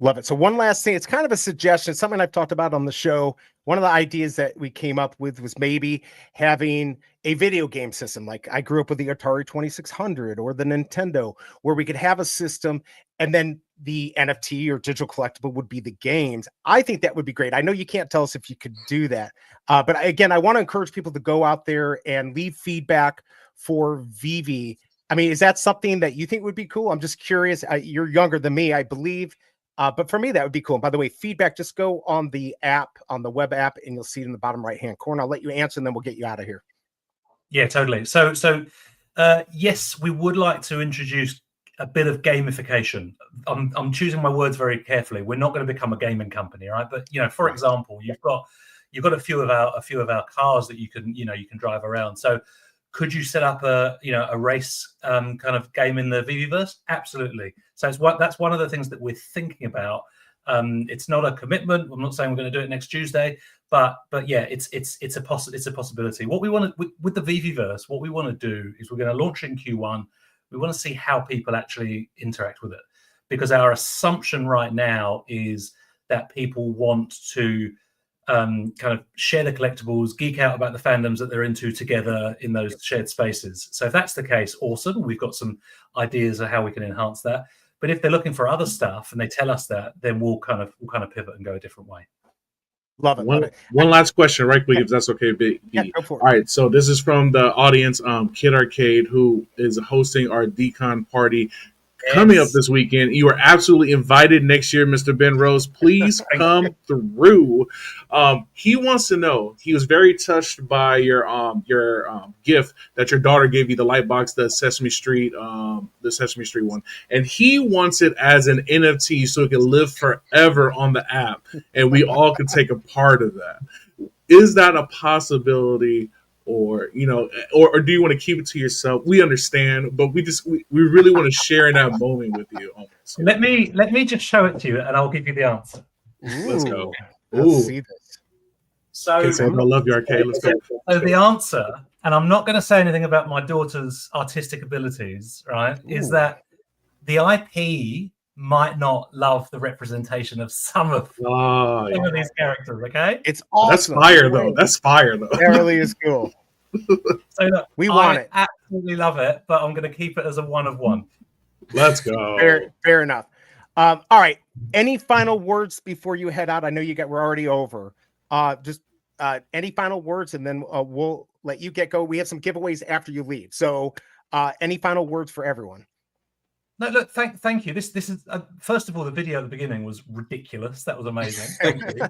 Love it. So one last thing, it's kind of a suggestion, something I've talked about on the show. One of the ideas that we came up with was maybe having a video game system. Like I grew up with the Atari 2600 or the Nintendo, where we could have a system and then the NFT or digital collectible would be the games. I think that would be great. I know you can't tell us if you could do that. But again, I want to encourage people to go out there and leave feedback for Veve. I mean, is that something that you think would be cool? I'm just curious. You're younger than me, I believe. But for me, that would be cool. And by the way, feedback, just go on the app, on the web app, and you'll see it in the bottom right-hand corner. I'll let you answer, and then we'll get you out of here. Yeah, totally. So yes, we would like to introduce a bit of gamification. I'm choosing my words very carefully. We're not going to become a gaming company, right? But for example, you've got a few of our cars that you can drive around. So could you set up a race kind of game in the Veveverse? Absolutely. So that's one of the things that we're thinking about. It's not a commitment. I'm not saying we're going to do it next Tuesday, but yeah, it's a possibility. What we want to, with the Veveverse, what we want to do is we're going to launch in Q1. We want to see how people actually interact with it, because our assumption right now is that people want to kind of share the collectibles, geek out about the fandoms that they're into together in those shared spaces. So if that's the case, awesome. We've got some ideas of how we can enhance that. But if they're looking for other stuff and they tell us that, then we'll kind of pivot and go a different way. Love it. One last question, right quick, if that's okay, B. Yeah, go for it. All right, so this is from the audience, Kid Arcade, who is hosting our DCon party coming up this weekend. You are absolutely invited next year, Mr. Ben Rose. Please come through. He wants to know. He was very touched by your gift that your daughter gave you, the light box, the Sesame Street one, and he wants it as an NFT so it can live forever on the app, and we all can take a part of that. Is that a possibility? Or or do you want to keep it to yourself? We understand, but we really want to share in that moment with you. Almost. Let me just show it to you, and I'll give you the answer. Let's go. Let's see this. So I love you, Arcade. Let's go. So the answer, and I'm not going to say anything about my daughter's artistic abilities, right? Is that the IP might not love the representation of some of these characters, okay? It's awesome. That's fire though. That really is cool. So look, we want it. I absolutely love it, but I'm going to keep it as a one of one. Let's go. Fair enough. All right. Any final words before you head out? I know we're already over. just any final words, and then we'll let you get go. We have some giveaways after you leave. So any final words for everyone? No, look, thank you. This is first of all, the video at the beginning was ridiculous. That was amazing. Thank you.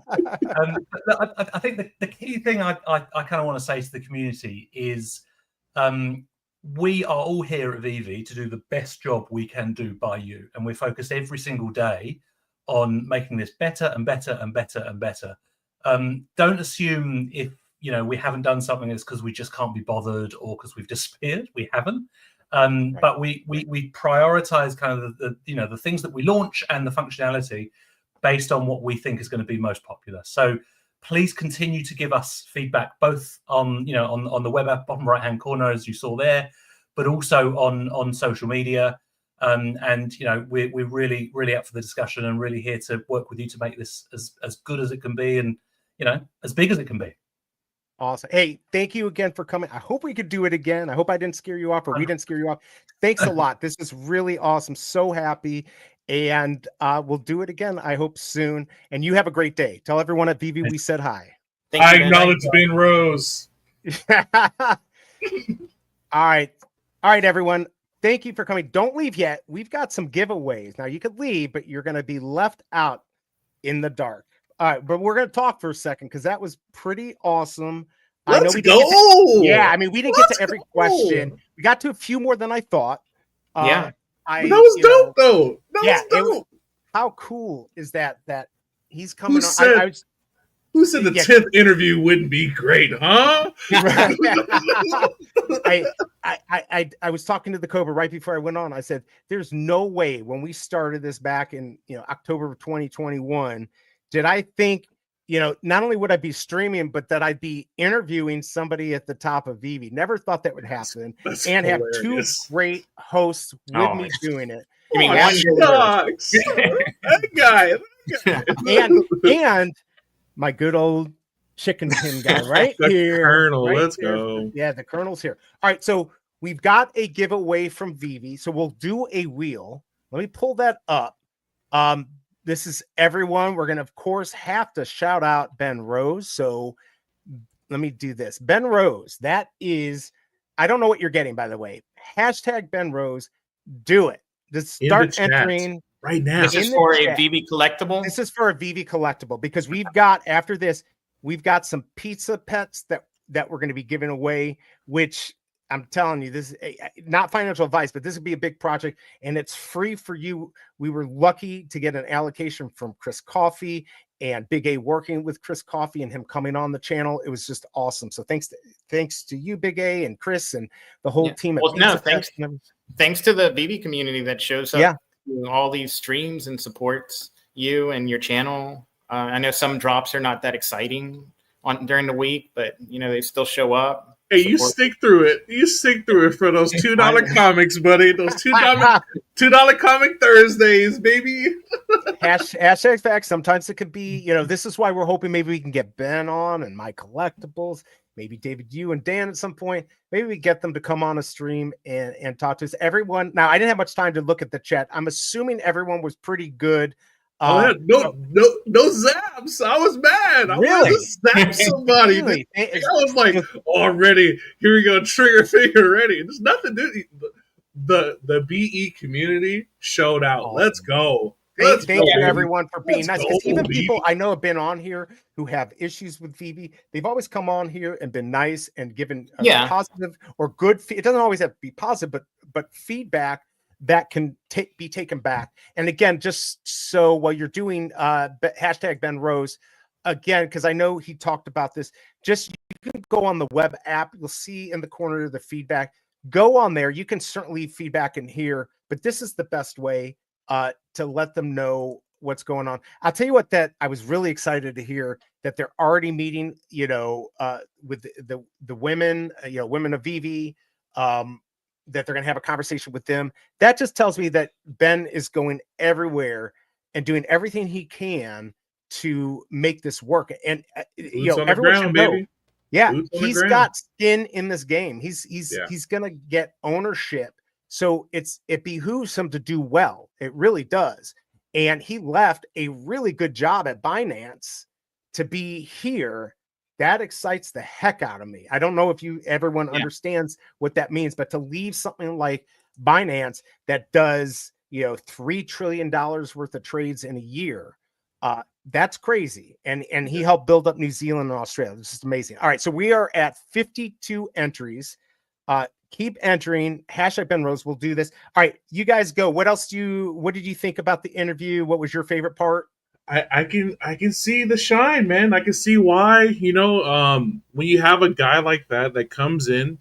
Look, I think the key thing I kind of want to say to the community is we are all here at Veve to do the best job we can do by you, and we're focused every single day on making this better and better and better and better. Don't assume if we haven't done something, it's because we just can't be bothered or because we've disappeared. We haven't. Right. But we prioritize kind of the things that we launch and the functionality based on what we think is going to be most popular. So please continue to give us feedback, both on on the web app bottom right hand corner as you saw there, but also on social media. And we're really up for the discussion and really here to work with you to make this as good as it can be and as big as it can be. Awesome. Hey, thank you again for coming. I hope we could do it again. I hope I didn't scare you off, or we didn't scare you off. Thanks a lot. This is really awesome. So happy. And we'll do it again, I hope, soon. And you have a great day. Tell everyone at Veve we said hi. I acknowledge Ben Rose. All right, everyone. Thank you for coming. Don't leave yet. We've got some giveaways. Now, you could leave, but you're going to be left out in the dark. All right, but we're going to talk for a second because that was pretty awesome. Let's go. Yeah, I mean, we didn't get to every question. We got to a few more than I thought. That was dope, though. That was dope. How cool is that? That he's coming on. Who said the 10th interview wouldn't be great, huh? I was talking to the Cobra right before I went on. I said, there's no way when we started this back in October of 2021, did I think, not only would I be streaming, but that I'd be interviewing somebody at the top of Veve. Never thought that would happen. That's and hilarious. Have two great hosts with me doing it. You mean that guy. And my good old chicken pin guy right here. Colonel, right let's here. go. Yeah, the Colonel's here. All right, so we've got a giveaway from Veve. So we'll do a wheel. Let me pull that up. This is everyone. We're going to, of course, have to shout out Ben Rose. So let me do this. Ben Rose, that is, I don't know what you're getting, by the way. Hashtag Ben Rose. Do it. Just start entering right now. This is for a Veve collectible. This is for a Veve collectible because we've got, after this, we've got some pizza pets that we're going to be giving away, which I'm telling you, this is not financial advice, but this would be a big project and it's free for you. We were lucky to get an allocation from Chris Coffey and Big A working with Chris Coffey and him coming on the channel. It was just awesome. So thanks to you, Big A, and Chris and the whole team. Thanks to the Veve community that shows up all these streams and supports you and your channel. I know some drops are not that exciting during the week, but they still show up. Hey, you stick through it. You stick through it for those $2 comics, buddy. Those $2 comic Thursdays, baby. Hashtag facts. Sometimes it could be, this is why we're hoping maybe we can get Ben on and my collectibles. Maybe David, you and Dan at some point. Maybe we get them to come on a stream and talk to us. Everyone. Now, I didn't have much time to look at the chat. I'm assuming everyone was pretty good. No zaps. I was mad. I wanted to zap somebody. Really? I was like, already, here we go, trigger finger ready. There's nothing to do. The BE community showed out. Let's go. Thank you everyone for being nice. Because even people I know have been on here who have issues with Veve, they've always come on here and been nice and given positive or good. It doesn't always have to be positive, but feedback that can be taken back. And again, just so while you're doing hashtag Ben Rose, again, because I know he talked about this, just you can go on the web app. You'll see in the corner the feedback. Go on there. You can certainly leave feedback in here, but this is the best way to let them know what's going on. I'll tell you what, that I was really excited to hear that they're already meeting, with the women, women of Veve, that they're going to have a conversation with them. That just tells me that Ben is going everywhere and doing everything he can to make this work. And everyone should know. Yeah, he's got skin in this game. He's going to get ownership. So it behooves him to do well. It really does. And he left a really good job at Binance to be here, that excites the heck out of me. I don't know if everyone understands what that means, but to leave something like Binance that does, $3 trillion worth of trades in a year, that's crazy. And he helped build up New Zealand and Australia. This is amazing. All right, so we are at 52 entries. Keep entering. #Ben Rose. We'll do this. All right, you guys go. What did you think about the interview? What was your favorite part? I can see the shine, man. I can see why, when you have a guy like that comes in,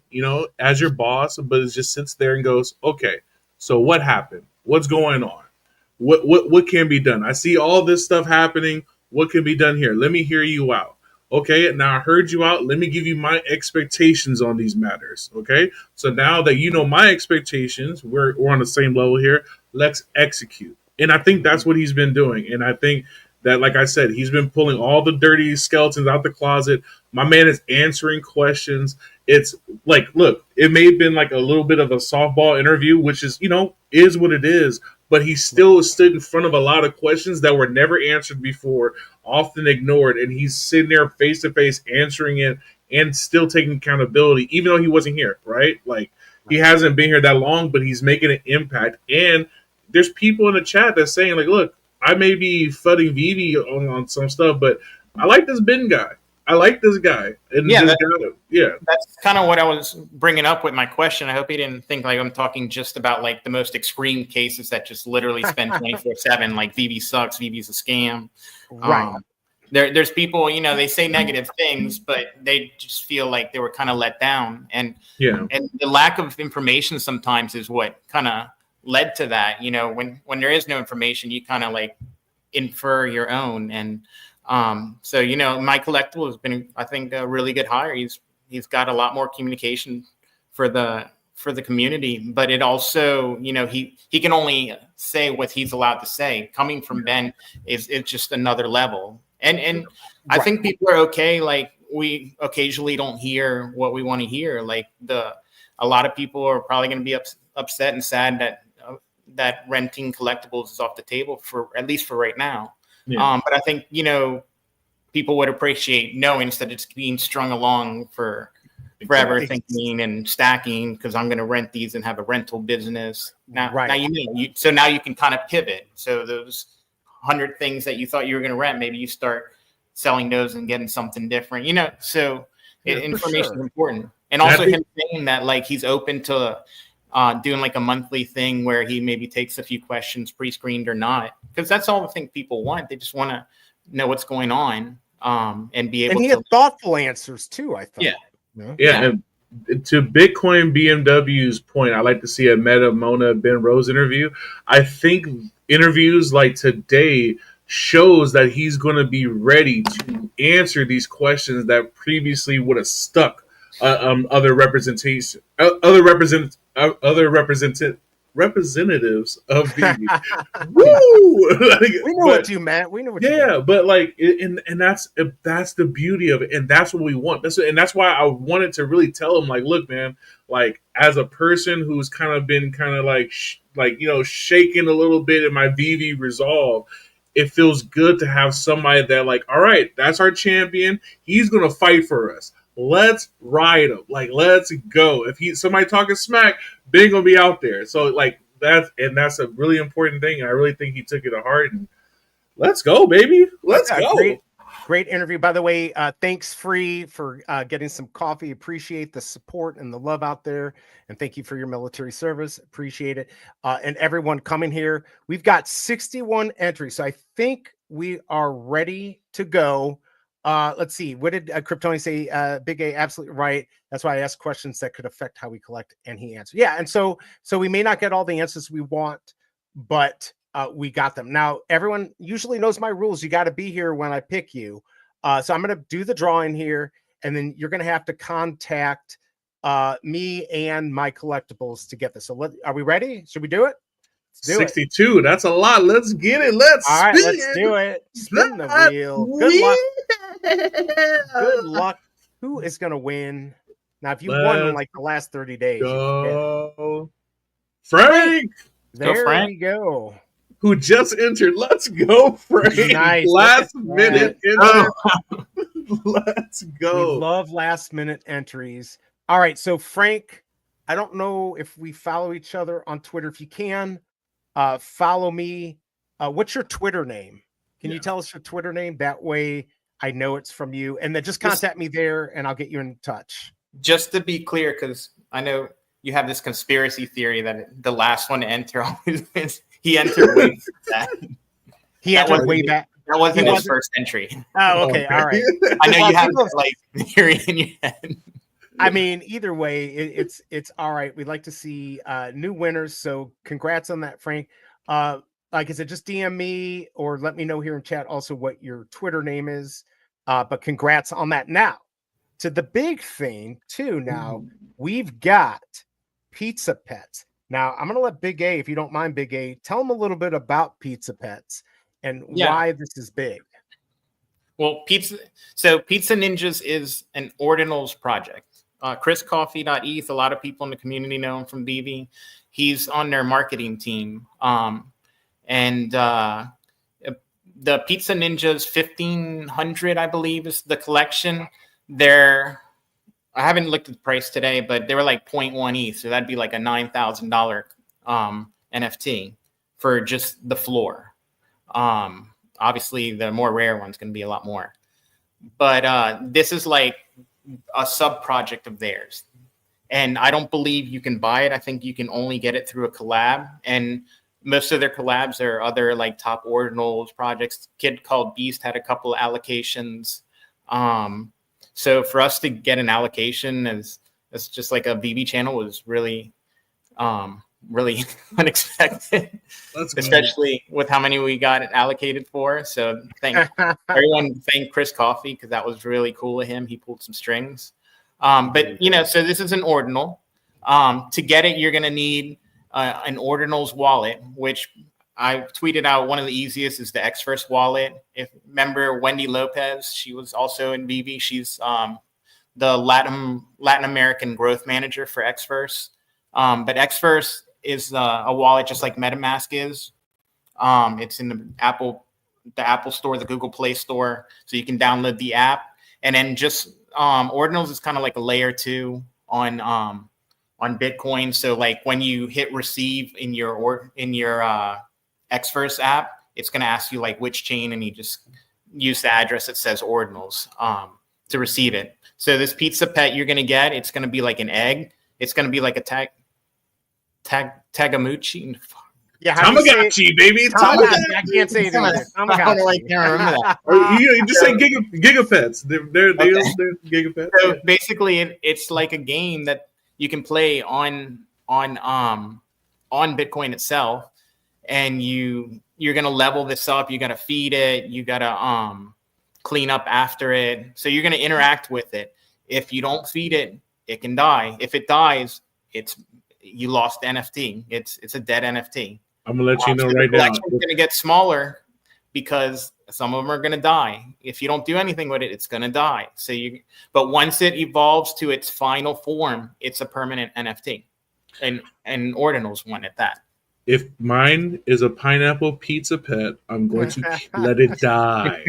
as your boss, but it just sits there and goes, okay, so what happened? What's going on? What can be done? I see all this stuff happening. What can be done here? Let me hear you out. Okay, now I heard you out. Let me give you my expectations on these matters. Okay, so now that you know my expectations, we're on the same level here. Let's execute. And I think that's what he's been doing. And I think that, like I said, he's been pulling all the dirty skeletons out the closet. My man is answering questions. It's like, look, it may have been like a little bit of a softball interview, which is, is what it is. But he still stood in front of a lot of questions that were never answered before, often ignored. And he's sitting there face to face answering it and still taking accountability, even though he wasn't here, right? Like, he hasn't been here that long, but he's making an impact. And there's people in the chat that's saying, like, look, I may be fudding Veve on some stuff, but I like this Ben guy. I like this guy. And that's kind of what I was bringing up with my question. I hope he didn't think like I'm talking just about like the most extreme cases that just literally spend 24/7, like Veve sucks, Veve's a scam. Right. There's people, they say negative things, but they just feel like they were kind of let down. And the lack of information sometimes is what kind of led to that. When there is no information, you kind of like infer your own. And so my Collectible has been, I think, a really good hire. He's got a lot more communication for the community, but it also, he can only say what he's allowed to say. Coming from Ben is just another level. And I think people are okay. Like, we occasionally don't hear what we want to hear. Like, a lot of people are probably going to be upset and sad that renting Collectibles is off the table, for at least for right now. But I think, people would appreciate knowing, instead of just being strung along forever thinking and stacking, because I'm going to rent these and have a rental business. Now you can kind of pivot. So those 100 things that you thought you were going to rent, maybe you start selling those and getting something different, so information is important. And also him saying that, like, he's open to doing like a monthly thing where he maybe takes a few questions pre-screened or not, because that's all I think people want. They just want to know what's going on and be able to. And he had thoughtful answers too, I thought. Yeah. And to Bitcoin BMW's point, I like to see a Mona Ben Rose interview. I think interviews like today shows that he's going to be ready to answer these questions that previously would have stuck other representatives of Veve. Woo! We know what you meant. We know what you meant. But like, and that's the beauty of it, and that's what we want. That's why I wanted to really tell him, like, look, man, like, as a person who's kind of been shaking a little bit in my Veve resolve, it feels good to have somebody that, like, all right, that's our champion. He's gonna fight for us. Let's ride him. Like, let's go. If somebody talking smack, Ben gonna be out there. So like that's a really important thing. And I really think he took it to heart. And let's go, baby. Let's go. Great interview. By the way, thanks Free for getting some coffee. Appreciate the support and the love out there. And thank you for your military service. Appreciate it. And everyone coming here. We've got 61 entries. So I think we are ready to go. Let's see. What did Kryptoni say? Big A, absolutely right. That's why I asked questions that could affect how we collect, and he answered. Yeah, and so we may not get all the answers we want, but we got them. Now, everyone usually knows my rules. You got to be here when I pick you. So I'm going to do the drawing here, and then you're going to have to contact me and my Collectibles to get this. So are we ready? Should we do it? 62. That's a lot. Let's get it. All right, let's do it. Spin the wheel. Good luck. Good luck. Who is going to win? Now, if you won in like the last 30 days, go. Frank. There we go. who just entered. Let's go, Frank. Nice. Last minute entry. Let's We go. love last minute entries. All right. So Frank, I don't know if we follow each other on Twitter. If you can, follow me. What's your Twitter name? Can you tell us your Twitter name? That way I know it's from you. And then just contact me there and I'll get you in touch. Just to be clear, because I know you have this conspiracy theory that the last one to enter always wins. He entered way back. He entered way back. That wasn't his first entry. Oh, okay. All right. I know you have like theory in your head. I mean, either way, it's all right. We'd like to see new winners. So congrats on that, Frank. Like I said, just DM me or let me know here in chat also what your Twitter name is. But congrats on that. Now, to the big thing, too. Now, we've got Pizza Pets. Now, I'm going to let Big A, if you don't mind, Big A, tell them a little bit about Pizza Pets and why this is big. Well, Pizza Ninjas is an ordinals project. ChrisCoffee.eth, a lot of people in the community know him from Veve. He's on their marketing team. And the Pizza Ninjas 1500, I believe, is the collection. I haven't looked at the price today, but they were like 0.1 ETH. So that'd be like a $9,000 NFT for just the floor. Obviously, the more rare one's going to be a lot more. But this is like a sub project of theirs. And I don't believe you can buy it. I think you can only get it through a collab. And most of their collabs are other like top ordinals projects. Kid called Beast had a couple of allocations. So for us to get an allocation as just like a Veve channel was really unexpected, especially with how many we got allocated for. So thank everyone. Thank Chris Coffee because that was really cool of him. He pulled some strings. But so this is an ordinal. To get it, you're going to need an ordinals wallet, which I tweeted out. One of the easiest is the Xverse wallet. If remember Wendy Lopez, she was also in Veve. She's the Latin American growth manager for Xverse. But Xverse is a wallet just like MetaMask is. It's in the Apple Store, the Google Play Store, so you can download the app. And then just ordinals is kind of like a layer 2 on Bitcoin. So like when you hit receive in your Xverse app, it's going to ask you like which chain, and you just use the address that says ordinals to receive it. So this pizza pet you're going to get, it's going to be like an egg. It's going to be like a Tagamuchi. Yeah, Tamagotchi, baby. Tamagotchi. I can't say it either. I can't remember that. You just say gigapets. They're gigapets. So basically, it's like a game that you can play on Bitcoin itself, and you're gonna level this up. You gotta feed it. You gotta clean up after it. So you're gonna interact with it. If you don't feed it, it can die. If it dies, you lost NFT. It's a dead NFT. I'm gonna let you know so right the now. collection's gonna get smaller because some of them are gonna die. If you don't do anything with it, it's gonna die. But once it evolves to its final form, it's a permanent NFT, and ordinals one at that. If mine is a pineapple pizza pet, I'm going to let it die.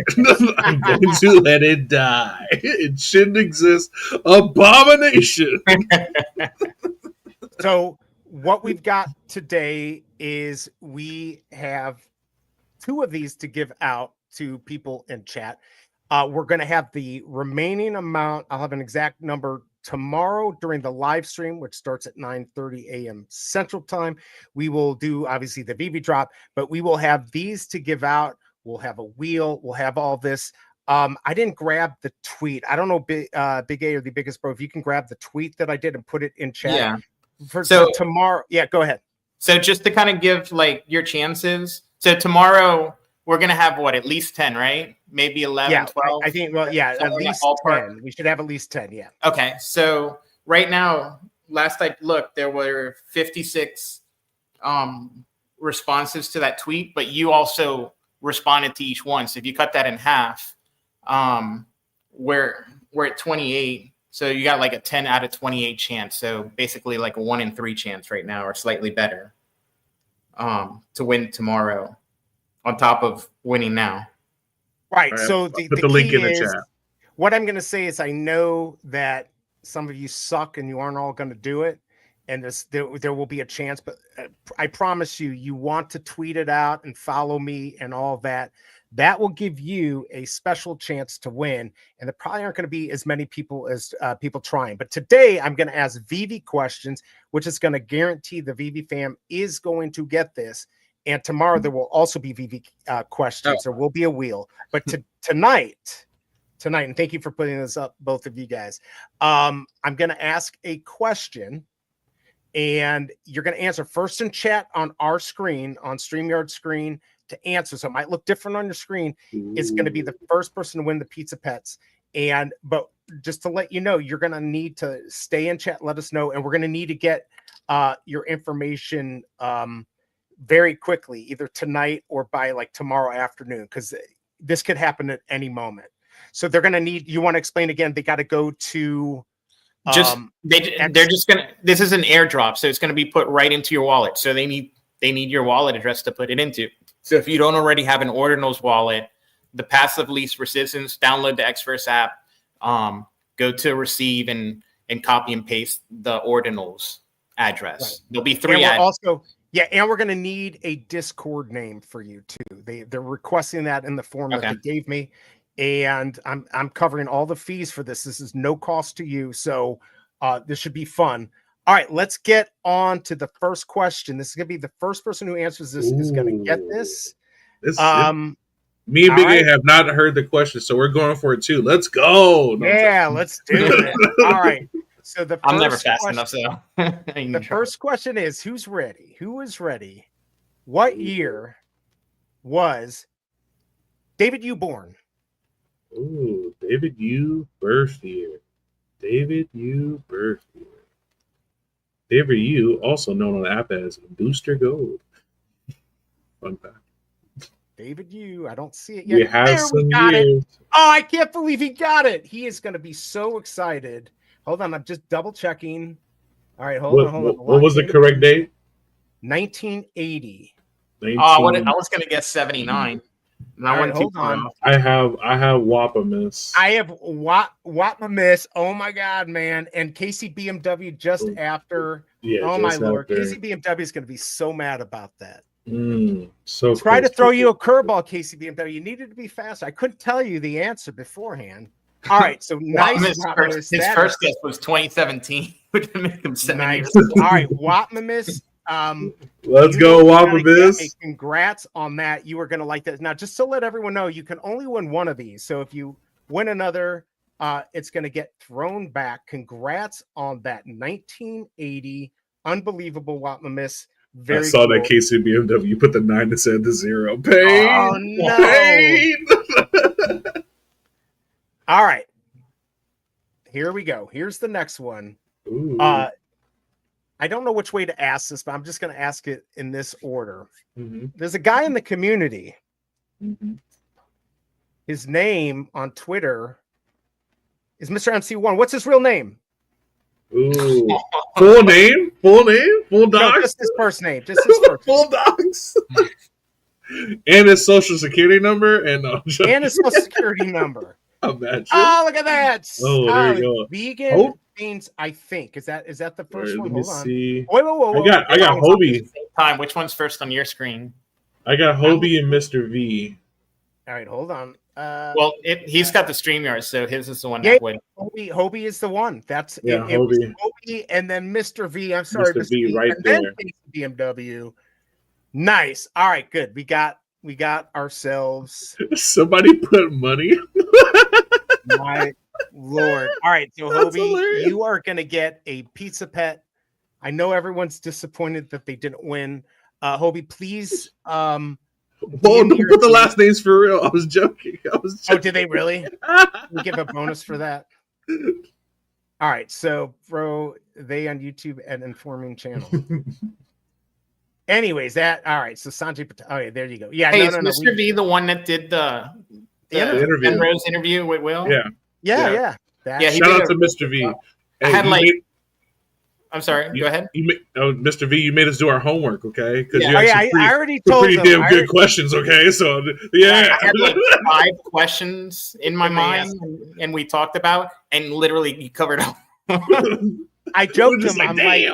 I'm going to let it die. It shouldn't exist. Abomination. So what we've got today is we have 2 of these to give out to people in chat. We're going to have the remaining amount. I'll have an exact number tomorrow during the live stream, which starts at 9:30 a.m. Central Time. We will do obviously the Veve drop, but we will have these to give out. We'll have a wheel. We'll have all this. I didn't grab the tweet. I don't know, Big A or the biggest bro, if you can grab the tweet that I did and put it in chat. Yeah. For tomorrow. Yeah, go ahead. So just to kind of give like your chances. So tomorrow we're going to have at least 10, right? Maybe 11, 12. I think, at least 10. We should have at least 10. Yeah. Okay. So right now, last I looked, there were 56 responses to that tweet, but you also responded to each one. So if you cut that in half, we're at 28. So you got like a 10 out of 28 chance. So basically like a 1 in 3 chance right now, or slightly better, to win tomorrow. on top of winning now. Right. All right, So I'll the put the link key in the is, chat. what I'm going to say is, I know that some of you suck and you aren't all going to do it, and there will be a chance, but I promise you, you want to tweet it out and follow me and all that. That will give you a special chance to win, and there probably aren't going to be as many people as people trying. But today I'm going to ask Veve questions, which is going to guarantee the Veve fam is going to get this. And tomorrow there will also be Veve questions. There will be a wheel. But tonight, and thank you for putting this up, both of you guys. I'm going to ask a question, and you're going to answer first in chat on our screen, on StreamYard screen, to answer. So it might look different on your screen. It's going to be the first person to win the pizza pets. But just to let you know, you're going to need to stay in chat, let us know, and we're going to need to get your information very quickly, either tonight or by like tomorrow afternoon, because this could happen at any moment. So they're going to need, you want to explain again, they got to go to they're just gonna, this is an airdrop, so it's going to be put right into your wallet. So they need your wallet address to put it into. So if you don't already have an Ordinals wallet, the passive lease resistance, download the Xverse app, go to receive and copy and paste the Ordinals address. Right. There'll be 3 also, yeah, and we're going to need a Discord name for you too. They're requesting that in the form that they gave me, and I'm covering all the fees for this. This is no cost to you, so this should be fun. All right, let's get on to the first question. This is going to be the first person who answers this is going to get this. Me and Big A have not heard the question, so we're going for it too. Let's go. Yeah, let's do it. All right. So I'm never fast enough. So the first question is, who's ready? Who is ready? What year was David Yu born? Ooh, David Yu birth year. David Yu birth year. David Yu, also known on the app as Booster Gold. Fun fact. David Yu, I don't see it yet. We have some years. Oh, I can't believe he got it. He is going to be so excited. Hold on, I'm just double checking. All right, hold on. What was the correct date? 1980. I was going to guess 79. Right, hold on. I have Wapamis. I have Wapamis. Oh my God, man! And Casey BMW just after. Yeah. Oh my Lord, Casey BMW is going to be so mad about that. So try to throw you a curveball, Casey BMW. You needed to be fast. I couldn't tell you the answer beforehand. All right, so nice. His first guess was 2017, which would make him 7 years. All right, Wapamis. Let's go, Wapamis. Congrats on that. You are going to like that. Now, just to let everyone know, you can only win one of these. So if you win another, it's going to get thrown back. Congrats on that 1980. Unbelievable, Wapamis. I saw that Casey BMW. You put the 9 instead of the 0. Pain. Oh, no. Pain. All right. Here we go. Here's the next one. Ooh. I don't know which way to ask this, but I'm just going to ask it in this order. Mm-hmm. There's a guy in the community. Mm-hmm. His name on Twitter is Mr. MC1. What's his real name? Ooh. Full name? Full dogs? No, just his first name. Just his first Full dogs. And his social security number and his social security number. Imagine. Oh, look at that. Oh, there you go. Vegan beans, I think. Is that the first one? Hold on. See. Whoa. I got Hobie. Time. Which one's first on your screen? I got Hobie and Mr. V. All right, hold on. Well, he's got the StreamYard, so his is the one that would. Hobie is the one. That's Hobie. It was Hobie and then Mr. V. I'm sorry, Mr. V right and there. Then BMW. Nice. All right, good. We got ourselves. Somebody put money. My Lord. All right, so Hobie, you are going to get a pizza pet. I know everyone's disappointed that they didn't win. Hobie, please. Don't put the last names for real. I was joking. Oh, did they really? We give a bonus for that. All right, so bro, they on YouTube and Informing channel. Anyways, all right. So Sanjay, oh yeah, there you go. Yeah, hey, is Mr. V the one that did the interview. Ben Rose interview with Will? Yeah. Yeah. Shout out to Mr. V. I had I'm sorry. Go ahead. Mr. V, you made us do our homework, okay? Because Yeah. I already told pretty them. damn good questions, okay? So yeah, I had like 5 questions in my mind, and we talked about, and literally you covered up. I joked him. Like, I'm like,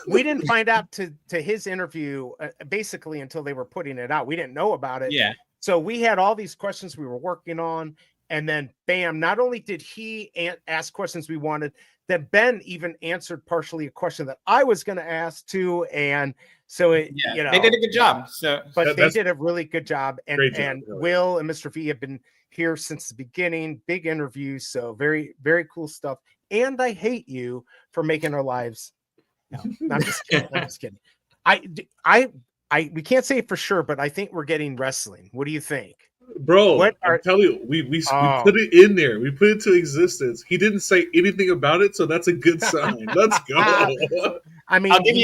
we didn't find out to his interview basically until they were putting it out. We didn't know about it. Yeah. So we had all these questions we were working on, and then bam! Not only did he ask questions we wanted, then Ben even answered partially a question that I was going to ask too, and so they did a good job. So, but they did a really good job, and job, Will and Mr. V have been here since the beginning. Big interviews, so very, very cool stuff. And I hate you for making our lives. No, I'm just kidding. I'm just kidding. We can't say it for sure, but I think we're getting wrestling. What do you think? Bro, I'm telling you, we put it in there. We put it to existence. He didn't say anything about it, so that's a good sign. Let's go. I mean, I'll give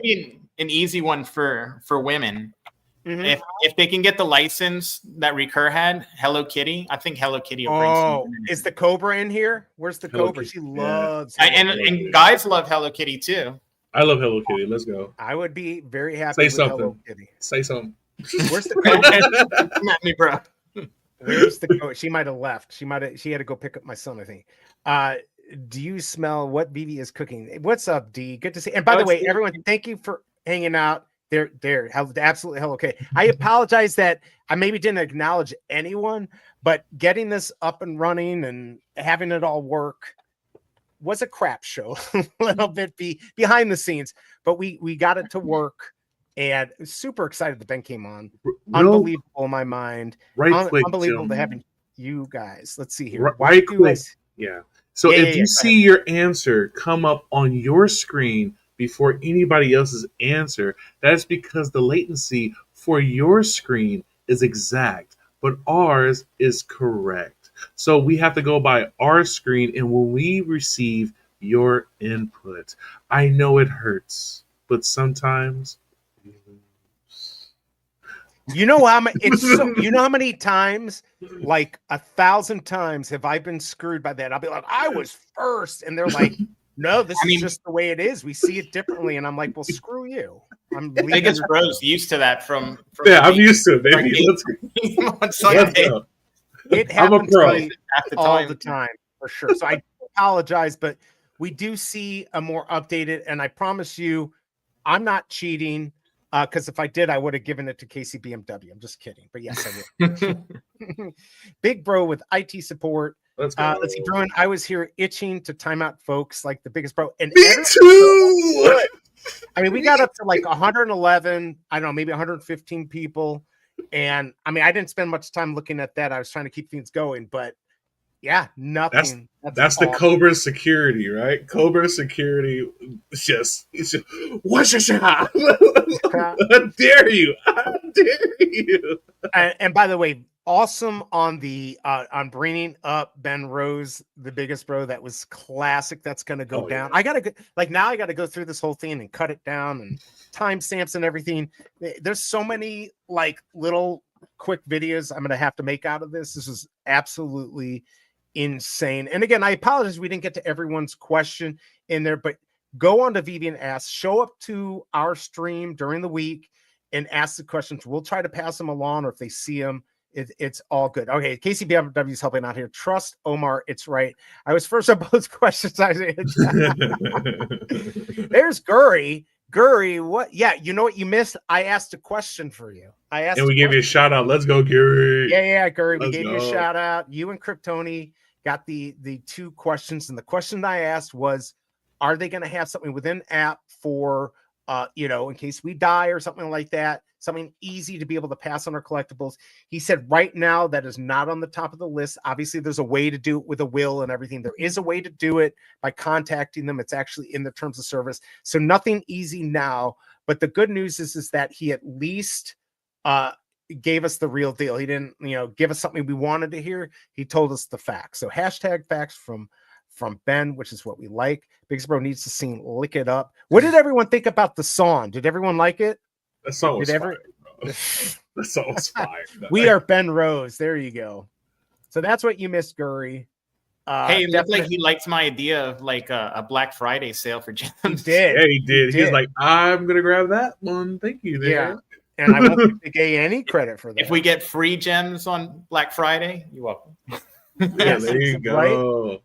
you an easy one for women. Mm-hmm. If they can get the license that Recur had, Hello Kitty, I think Hello Kitty will bring some. Is the Cobra in here? Where's the Cobra? She loves and guys love Hello Kitty too. I love Hello Kitty. Let's go. I would be very happy with Hello Kitty. Say something. Where's the Cobra? Come at me, bro. Where's the Cobra? She might have left. She had to go pick up my son, I think. Do you smell what Veve is cooking? What's up, D? Good to see. And by the way, everyone, thank you for hanging out. They're absolutely hell okay. I apologize that I maybe didn't acknowledge anyone, but getting this up and running and having it all work was a crap show. A little bit behind the scenes, but we got it to work, and super excited that Ben came on. Unbelievable in my mind. Unbelievable to having you guys. Let's see here. Right click. Yeah. So if you see your answer come up on your screen before anybody else's answer, that's because the latency for your screen is exact, but ours is correct. So we have to go by our screen, and when we receive your input, I know it hurts, but sometimes you know how many times, like 1,000 times, have I been screwed by that? I'll be like, I was first, and they're like, no, this is just the way it is. We see it differently. And I'm like, well, screw you. Biggest bro's used to that from I'm used to it, baby. Let's go. It happens all the time, for sure. So I apologize, but we do see a more updated, and I promise you, I'm not cheating, because if I did, I would have given it to KCBMW. I'm just kidding. But yes, I would. Big Bro with IT support. Let's go. Let's see, Bruin. I was here itching to time out folks like the biggest bro. And me too. I mean, we got up to like 111, I don't know, maybe 115 people. And I mean, I didn't spend much time looking at that. I was trying to keep things going, but yeah, nothing. That's the Cobra security, right? Cobra security. It's just what's your shot? How dare you? How dare you? And by the way, awesome on the on bringing up Ben Rose, the biggest bro. That was classic. That's gonna go down. Yeah. I gotta go through this whole thing and cut it down and timestamps and everything. There's so many like little quick videos I'm gonna have to make out of this. This is absolutely insane. And again, I apologize we didn't get to everyone's question in there, but go on to Veve and ask. Show up to our stream during the week and ask the questions. We'll try to pass them along, or if they see them. It's all good. Okay, KCBMW is helping out here. Trust Omar. It's right. I was first on both questions. There's Guri. Guri, what? Yeah, you know what you missed? I asked a question for you. And we gave you a shout out. Let's go, Guri. Yeah, Guri. We gave you a shout out. You and Kryptoni got the 2 questions, and the question I asked was, are they going to have something within app for in case we die or something like that? Something easy to be able to pass on our collectibles. He said right now that is not on the top of the list. Obviously, there's a way to do it with a will and everything. There is a way to do it by contacting them. It's actually in the terms of service. So nothing easy now. But the good news is that he at least gave us the real deal. He didn't, give us something we wanted to hear. He told us the facts. So hashtag facts from Ben, which is what we like. Biggest Bro needs to sing Lick It Up. What did everyone think about the song? Did everyone like it? That song was fire, bro. That song was fire. We are Ben Rose. There you go. So that's what you missed, Guri. Hey, it looked like he likes my idea of like a Black Friday sale for gems. He did. Yeah, he did. He's like, I'm gonna grab that one. Thank you. Yeah. There. And I won't give Big A any credit for that. If we get free gems on Black Friday, you're welcome. Yeah, there you go. Right?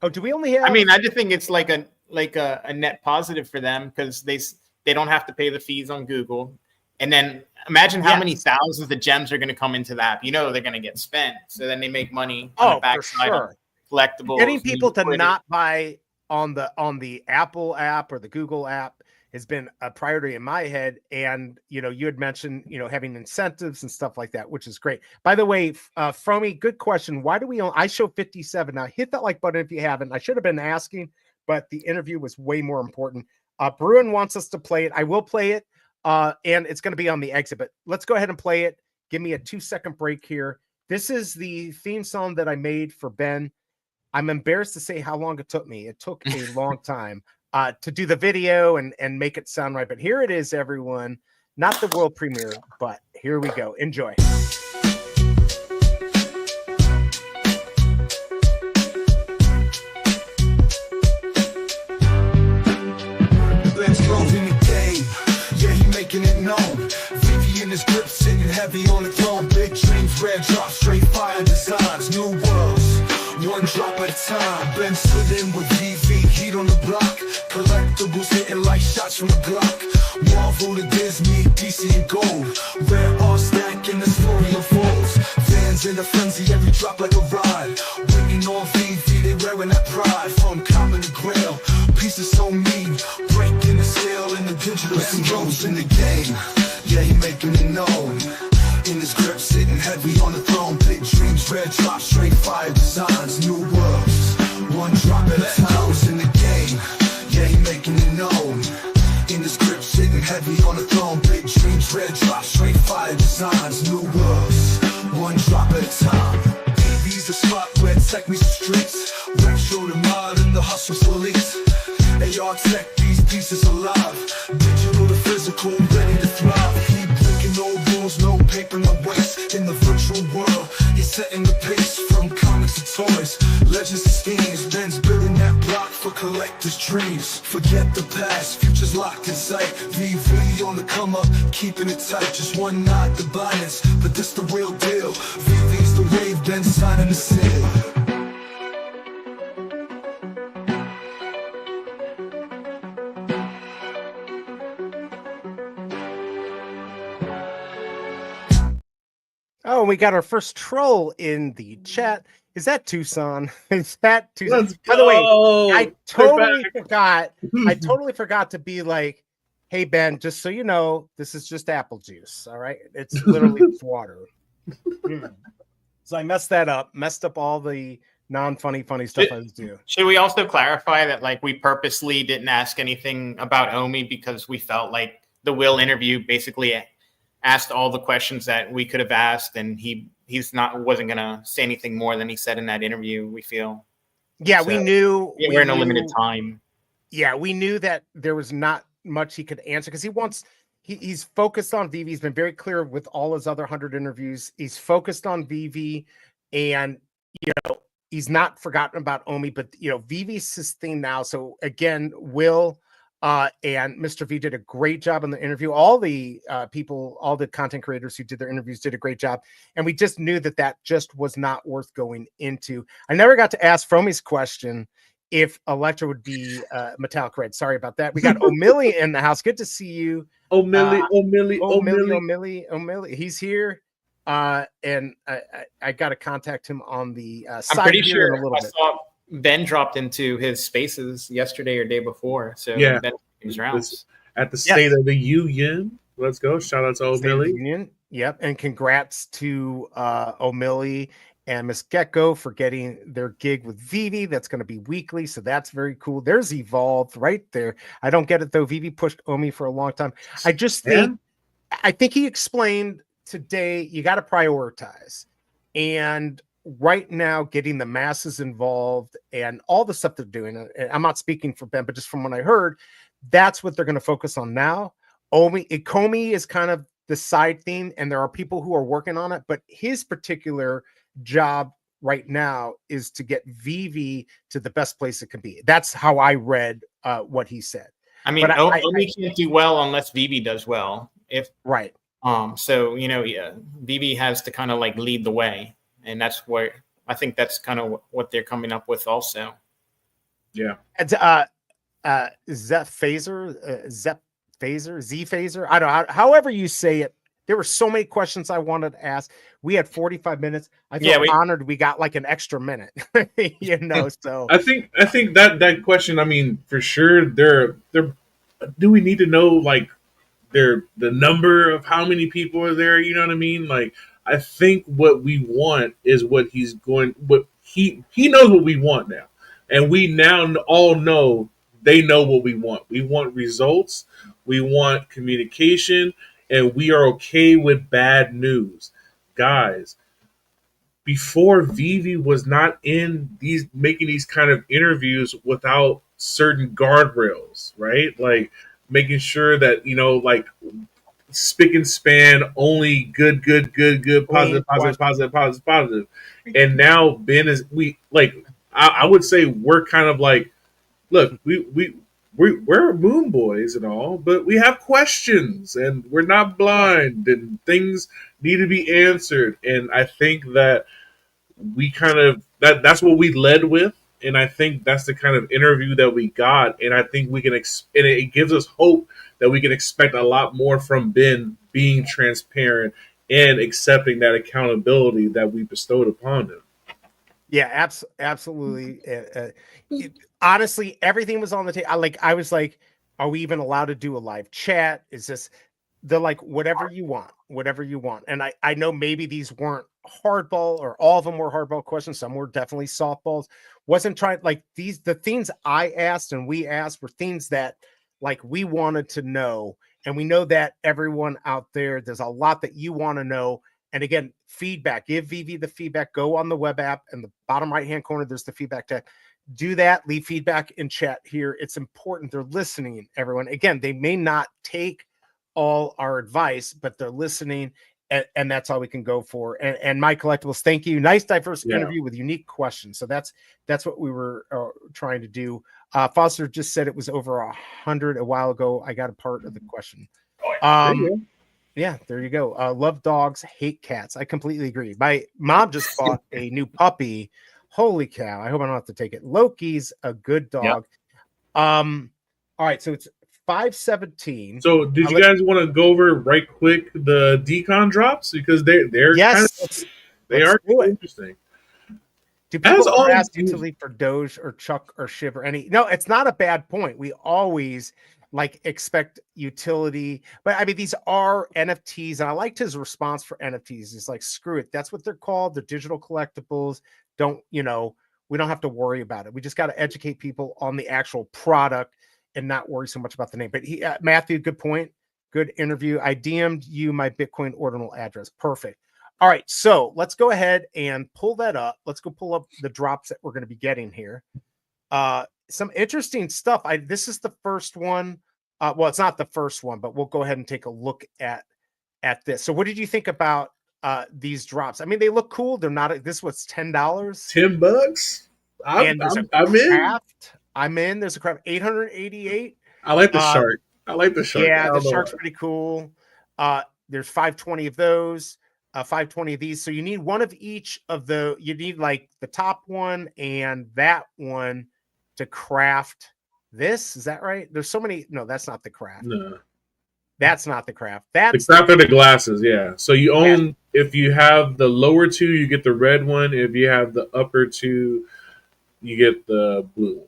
Oh, do we only have? I mean, I just think it's like a net positive for them because they don't have to pay the fees on Google. And then imagine how many thousands of gems are going to come into the app. You know they're going to get spent. So then they make money on the backside of collectibles. Getting people to not buy on the Apple app or the Google app has been a priority in my head. And, you had mentioned, having incentives and stuff like that, which is great. By the way, Fromy, good question. Why do we I show 57. Now hit that like button if you haven't. I should have been asking, but the interview was way more important. Bruin wants us to play it. I will play it. And it's going to be on the exit, but let's go ahead and play it. Give me a 2-second break here. This is the theme song that I made for Ben. I'm embarrassed to say how long it took me. It took a long time to do the video and make it sound right. But here it is, everyone. Not the world premiere, but here we go. Enjoy. Making it known, Veve in his grip, sitting heavy on the throne. Big dreams, red drop, straight fire designs, new worlds, one drop at a time. Ben stood in with Veve, heat on the block. Collectibles hitting like shots from the Glock. Marvel to Disney, DC and gold. Rare art stacking, the story unfolds. Fans in a frenzy, every drop like a ride. Waiting on Veve, they wearing that pride. From common to grail, pieces so mean, breaking the scale in the digital. Rose in the game, yeah, he making it known. In his grip, sitting heavy on the throne. Big dreams, red drop, straight fire designs, new worlds, one drop at a time. Rose in the game, yeah, he making it known. In his grip, sitting heavy on the throne. Big dreams, red drop, straight fire designs, new worlds, one drop at a time. Veve's a spot where tech meets the streets. Retro to modern, the hustle's police. AR tech, these pieces alive. Digital to physical, ready to thrive. Keep breaking no rules, no paper, no waste. In the virtual world, he's setting the pace. From comics to toys, legends to schemes. Ben's building that block for collectors' dreams. Forget the past, future's locked in sight. Veve on the come up, keeping it tight. Just one nod to Binance, but this the real deal. Veve's the wave, Ben signing the seal. Oh, we got our first troll in the chat. Is that Tucson? Is that Tucson? By the way, I totally forgot. I totally forgot to be like, hey, Ben, just so you know, this is just apple juice. All right. It's literally just water. So I messed that up, messed up all the non-funny stuff I was doing. Should we also clarify that like we purposely didn't ask anything about Omi because we felt like the Will interview basically asked all the questions that we could have asked, and wasn't gonna say anything more than he said in that interview. We feel, we knew we're in a limited time. Yeah, we knew that there was not much he could answer because he's focused on Veve. He's been very clear with all his other 100 interviews. He's focused on Veve, and he's not forgotten about Omi. But Veve's his thing now. So again, Will. And Mr. V did a great job in the interview. All the people, all the content creators who did their interviews did a great job. And we just knew that just was not worth going into. I never got to ask Fromy's question if Electra would be metallic red. Sorry about that. We got O'Milly in the house. Good to see you. O'Milly. He's here. And I got to contact him on the side. I'm pretty sure in a little bit. Saw Ben dropped into his spaces yesterday or day before. So yeah, Ben was around. At the State of the Union. Let's go. Shout out to O'Milly. Union. Yep. And congrats to O'Milly and Miss Gecko for getting their gig with Veve. That's going to be weekly. So that's very cool. There's Evolved right there. I don't get it though. Veve pushed Omi for a long time. I just think, I think he explained today, you got to prioritize. And right now, getting the masses involved and all the stuff they're doing, and I'm not speaking for Ben, but just from what I heard, that's what they're going to focus on now. Ecomi is kind of the side theme, and there are people who are working on it, but his particular job right now is to get Veve to the best place it can be. That's how I read what he said. I mean, But Omi can't do well unless Veve does well. Right. So yeah, Veve has to kind of like lead the way, and that's where I think that's kind of what they're coming up with also. Yeah. And, Z Phaser. I don't know. However you say it. There were so many questions I wanted to ask. We had 45 minutes. I feel honored we got like an extra minute. So I think that question, I mean, for sure, do we need to know like the number of how many people are there? You know what I mean? Like, I think what we want is what he knows what we want now. And we now all know they know what we want. We want results. We want communication. And we are okay with bad news. Guys, before Veve was not making these kind of interviews without certain guardrails, right? Like making sure that, like spick and span, only good, positive. And now Ben I would say we're kind of like, look, we're moon boys and all, but we have questions and we're not blind and things need to be answered. And I think that we kind of that's what we led with, and I think that's the kind of interview that we got. And I think we can and it gives us hope that we can expect a lot more from Ben being transparent and accepting that accountability that we bestowed upon him. Yeah, absolutely. Honestly, everything was on the table. I was like, are we even allowed to do a live chat? Is this? They're like, whatever you want. And I know maybe these weren't hardball, or all of them were hardball questions. Some were definitely softballs. Wasn't trying like the things I asked and we asked were things that like we wanted to know. And we know that everyone out there's a lot that you want to know. And again, feedback, give Veve the feedback, go on the web app in the bottom right-hand corner. There's the feedback tab. Do that, leave feedback in chat here. It's important. They're listening, everyone. Again, they may not take all our advice, but they're listening, and that's all we can go for. And my collectibles, thank you. Nice, diverse interview with unique questions. So that's what we were trying to do. Foster just said it was over 100 a while ago. I got a part of the question. Yeah, there you go. Love dogs, hate cats. I completely agree. My mom just bought a new puppy. Holy cow. I hope I don't have to take it. Loki's a good dog. Yep. All right, so it's 5:17. So did you guys want to go over right quick the decon drops? Because they're yes, they are interesting. Do people ask you to leave for Doge or Chuck or Shiv or any? No, it's not a bad point. We always expect utility, but I mean, these are NFTs, and I liked his response for NFTs. He's like, screw it. That's what they're called. They're digital collectibles. We don't have to worry about it. We just got to educate people on the actual product and not worry so much about the name. But Matthew, good point. Good interview. I DM'd you my Bitcoin ordinal address. Perfect. All right. So let's go ahead and pull that up. Let's go pull up the drops that we're going to be getting here. Some interesting stuff. This is the first one. Well, it's not the first one, but we'll go ahead and take a look at this. So what did you think about these drops? I mean, they look cool. They're not, this was $10. $10. I'm in. There's a craft 888. I like the shark. Yeah, the shark's pretty cool. There's 520 of those, 520 of these. So you need one of each of you need like the top one and that one to craft this. Is that right? There's so many. No, that's not the craft. No. That's not the craft. That's the craft are the glasses, yeah. So you own, if you have the lower two, you get the red one. If you have the upper two, you get the blue one.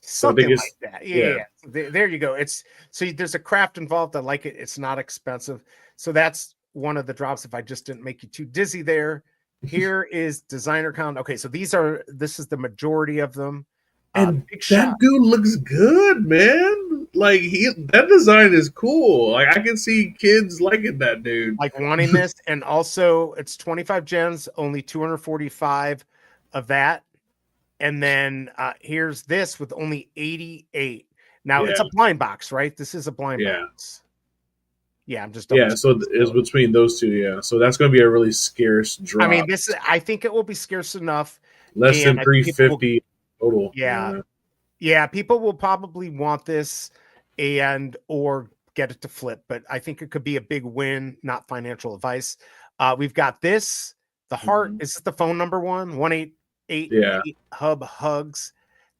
Something like that. Yeah. There you go. There's a craft involved. I like it. It's not expensive. So that's one of the drops. If I just didn't make you too dizzy there. Here is designer count. Okay, so this is the majority of them. And that dude looks good, man. Like that design is cool. Like I can see kids liking that dude. Like wanting this. And also it's 25 gems, only 245 of that. And then here's this with only 88. Now it's a blind box, right? This is a blind box. Yeah, I'm just Yeah, so it's between those two. Yeah, so that's going to be a really scarce drop. I mean, I think it will be scarce enough. Less than 350 total. Yeah. Yeah, people will probably want this and or get it to flip, but I think it could be a big win, not financial advice. We've got this, the heart. Is this the phone number one? 1-888 hub hugs.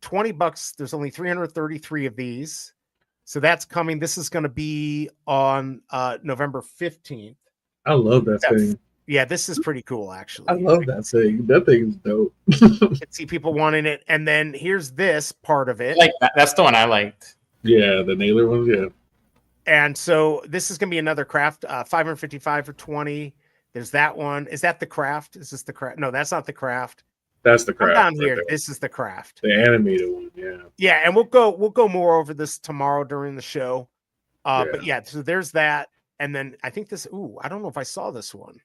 $20. There's only 333 of these. So that's coming. This is going to be on November 15th. I love that thing. Yeah, this is pretty cool, actually. I love that thing. That thing's dope. Can see people wanting it. And then here's this part of it. Like that's the one I liked. Yeah, the nailer one. Yeah. And so this is going to be another craft, 555 for 20. There's that one. Is that the craft? Is this the craft? No, that's not the craft. That's the craft. Down here. This is the craft. The animated one. Yeah. Yeah, and we'll go more over this tomorrow during the show. But yeah, so there's that. And then I think this. Ooh, I don't know if I saw this one.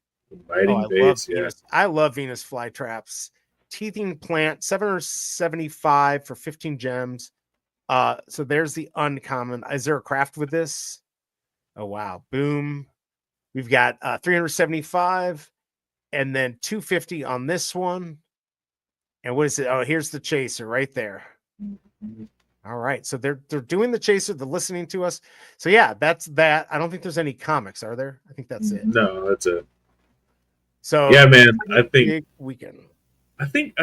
I love Venus flytraps. Teething plant, 775 for 15 gems. So there's the uncommon. Is there a craft with this? Oh wow, boom. We've got 375 and then 250 on this one. And what is it? Oh, here's the chaser right there. All right, so they're doing the chaser, they're listening to us. So yeah, that's that. I don't think there's any comics, are there? I think that's it. No, that's it. So yeah, man, I think big weekend. I think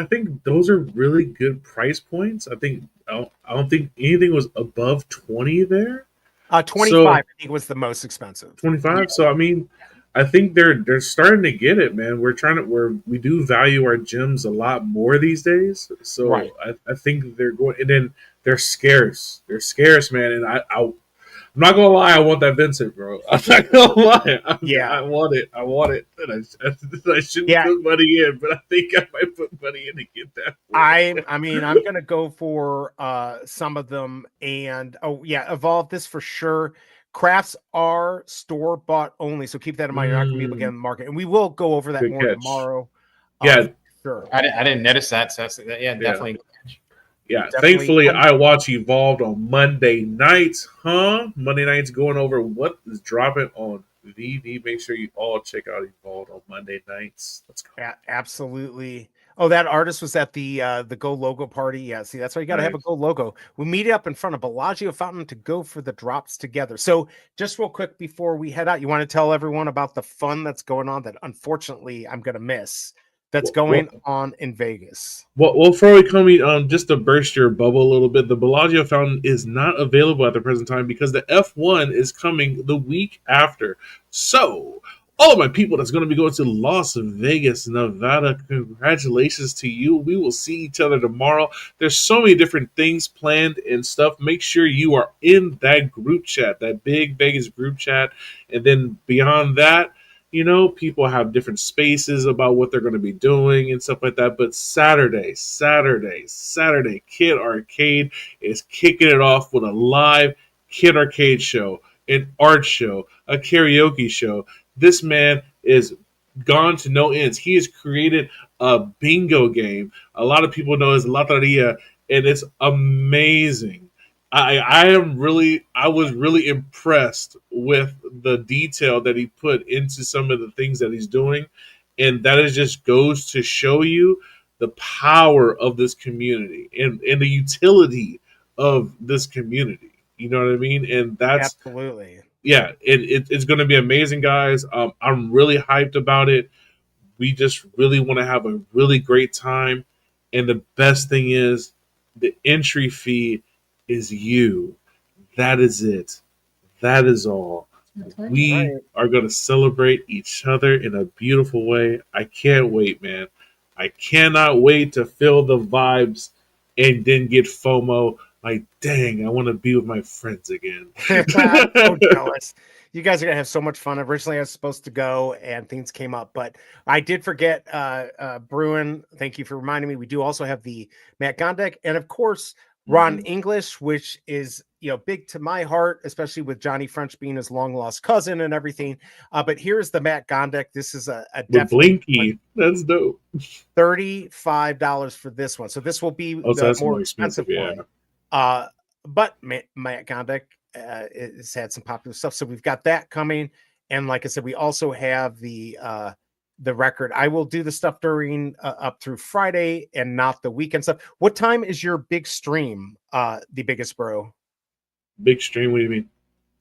those are really good price points. I don't think anything was above 20 there. 25 so, I think was the most expensive. 25. Yeah. So I mean, I think they're starting to get it, man. We do value our gems a lot more these days. So right. I think they're going, and then they're scarce. They're scarce, man. And I'm not gonna lie, I want that Vincent, bro. I'm not gonna lie. I want it. And I shouldn't put money in, but I think I might put money in to get that. I mean, I'm gonna go for some of them, and Evolve this for sure. Crafts are store bought only, so keep that in mind. You're not gonna be able to get in the market, and we will go over that good more catch. Tomorrow. Yeah, sure. I didn't notice that. So definitely. Yeah, thankfully I watch Evolved on Monday nights, Monday nights going over what is dropping on VV. Make sure you all check out Evolved on Monday nights. Let's go. Yeah, absolutely. Oh, that artist was at the Go logo party. Yeah, see, that's why you got to have a Go logo. We meet up in front of Bellagio Fountain to go for the drops together. So just real quick before we head out, you want to tell everyone about the fun that's going on that unfortunately I'm going to miss. That's going on in Vegas. Well, before we come, just to burst your bubble a little bit, the Bellagio Fountain is not available at the present time because the F1 is coming the week after. So, all of my people that's going to be going to Las Vegas, Nevada, congratulations to you. We will see each other tomorrow. There's so many different things planned and stuff. Make sure you are in that group chat, that big Vegas group chat. And then beyond that, you know, people have different spaces about what they're going to be doing and stuff like that. But Saturday, Kid Arcade is kicking it off with a live Kid Arcade show, an art show, a karaoke show. This man is gone to no ends. He has created a bingo game. A lot of people know as Loteria, and it's amazing. I was really impressed with the detail that he put into some of the things that he's doing. And that just goes to show you the power of this community and the utility of this community. You know what I mean? And that's absolutely. Yeah, it's going to be amazing, guys. I'm really hyped about it. We just really want to have a really great time. And the best thing is the entry fee is you. That is it. That is all. We are going to celebrate each other in a beautiful way. I can't wait, man. I cannot wait to feel the vibes and then get FOMO. Like, dang, I want to be with my friends again. I'm so jealous. You guys are going to have so much fun. Originally, I was supposed to go and things came up, but I did forget Bruin. Thank you for reminding me. We do also have the Matt Gondek and, of course, Ron English, which is, you know, big to my heart, especially with Johnny French being his long lost cousin and everything. But here's the Matt Gondek. This is a Blinky. That's dope. $35 for this one. So this will be the more expensive one. But Matt Gondek, it's had some popular stuff. So we've got that coming. And like I said, we also have the record. I will do the stuff during up through Friday and not the weekend stuff. What time is your big stream, the biggest bro? Big stream? What do you mean?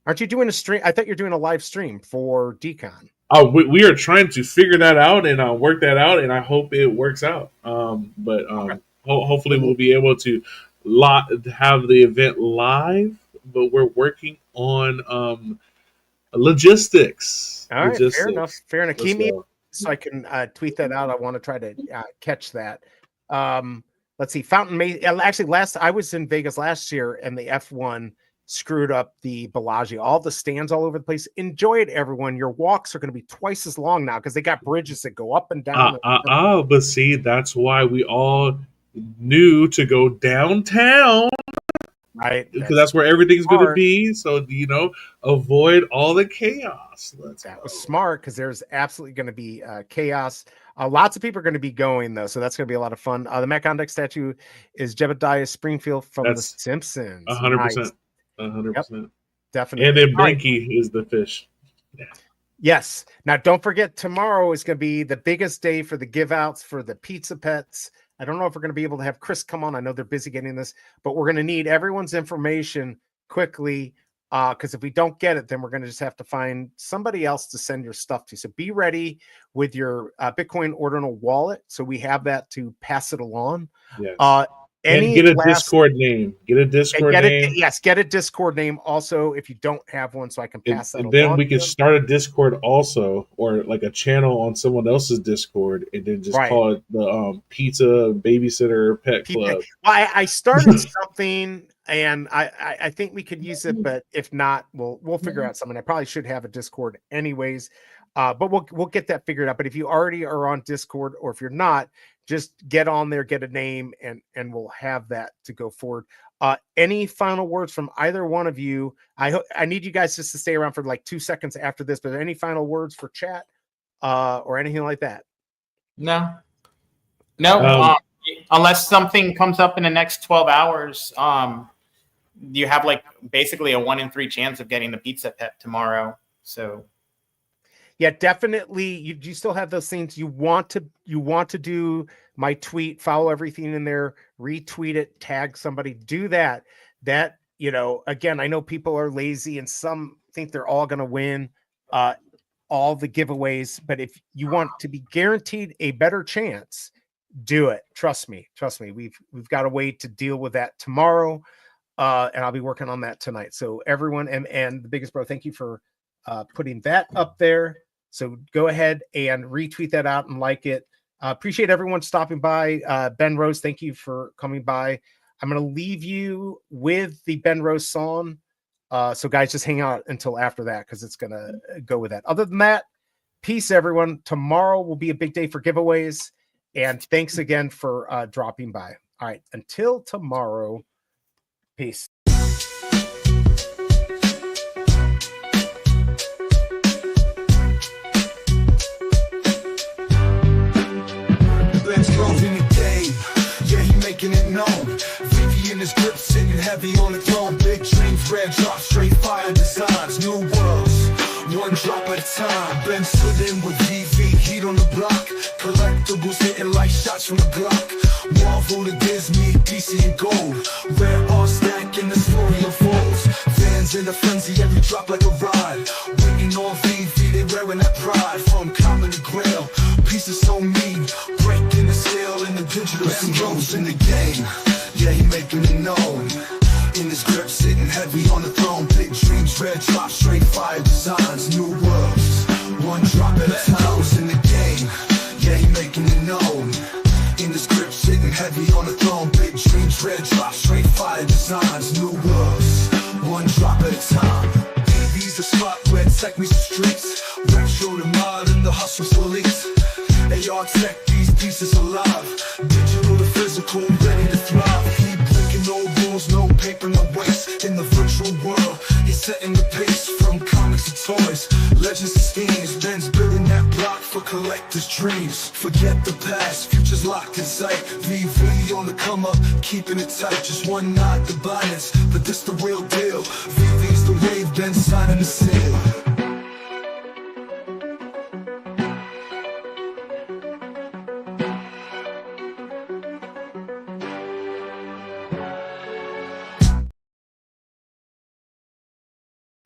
Aren't you doing a stream? I thought you're doing a live stream for Decon. Oh, we are trying to figure that out and work that out, and I hope it works out. Okay. Hopefully we'll be able to have the event live, but we're working on logistics. All right, logistics. Fair enough. Keep me so I can tweet that out. I want to try to catch that. Let's see. Fountain May. Actually, I was in Vegas last year, and the F1 screwed up the Bellagio. All the stands all over the place. Enjoy it, everyone. Your walks are going to be twice as long now because they got bridges that go up and down. But see, that's why we all knew to go downtown. Right, because that's where everything's going to be. So, avoid all the chaos. That was smart because there's absolutely going to be chaos. Lots of people are going to be going, though. So that's going to be a lot of fun. The Matt Conduct statue is Jebediah Springfield from The Simpsons. 100%. Nice. 100%. Yep, definitely. And then Blinky is the fish. Yeah. Yes. Now, don't forget, tomorrow is going to be the biggest day for the give outs for the pizza pets. I don't know if we're going to be able to have Chris come on. I know they're busy getting this, but we're going to need everyone's information quickly because if we don't get it, then we're going to just have to find somebody else to send your stuff to. So be ready with your Bitcoin Ordinal wallet so we have that to pass it along. Yes. And get a Discord name. Get a Discord name. Yes, get a Discord name also if you don't have one so I can pass that along. And then we can start a Discord also, or like a channel on someone else's Discord, and then just call it the Pizza Babysitter Pet Club. Well, I started something, and I think we could use it, but if not, we'll figure out something. I probably should have a Discord anyways, but we'll get that figured out. But if you already are on Discord, or if you're not, just get on there, get a name, and we'll have that to go forward. Any final words from either one of you? I need you guys just to stay around for like 2 seconds after this, but any final words for chat or anything like that? No. Unless something comes up in the next 12 hours, you have like basically a 1 in 3 chance of getting the pizza pet tomorrow. So yeah, definitely. You still have those things you want to do. My tweet, follow everything in there, retweet it, tag somebody, do that. That, again, I know people are lazy and some think they're all going to win all the giveaways, but if you want to be guaranteed a better chance, do it. Trust me. We've got a way to deal with that tomorrow, and I'll be working on that tonight. So everyone, and the biggest bro, thank you for putting that up there. So go ahead and retweet that out and like it. Appreciate everyone stopping by. Ben Rose, thank you for coming by. I'm going to leave you with the Ben Rose song. So guys, just hang out until after that because it's going to go with that. Other than that, peace, everyone. Tomorrow will be a big day for giveaways. And thanks again for dropping by. All right. Until tomorrow, peace. It known. Veve in his grip, sitting heavy on the throne. Big dreams, red drop, straight fire designs, new worlds, one drop at a time. Ben stood in with Veve, heat on the block. Collectibles hitting like shots from the Glock. Marvel to Disney, DC and gold. Rare art stack in the story unfolds. Fans in a frenzy, every drop like a ride. Waiting on Veve, they wearing that pride. From common to grail, pieces so mean. Breaking the scale in the digital. Ben Rose in the game, yeah, he making it known. In his grip, sitting heavy on the throne. Big dreams, red drop, straight fire designs, new worlds, one drop at a time. Rose in the game, yeah, he making it known. In his grip, sitting heavy on the throne. Big dreams, red drop, straight fire designs, new worlds, one drop at a time. Veve's a spot where tech meets the streets. Rap show the mod and the hustle's police. AR tech, these pieces alive. Digital to physical, ready to thrive. Keep breaking no rules, no paper, no waste. In the virtual world, he's setting the pace. From comics to toys, legends to schemes. Ben's building that block for collector's dreams. Forget the past, future's locked in sight. VV on the come up, keeping it tight. Just one knot, the Binance, but this the real deal. VV's the wave, Ben signing the seal.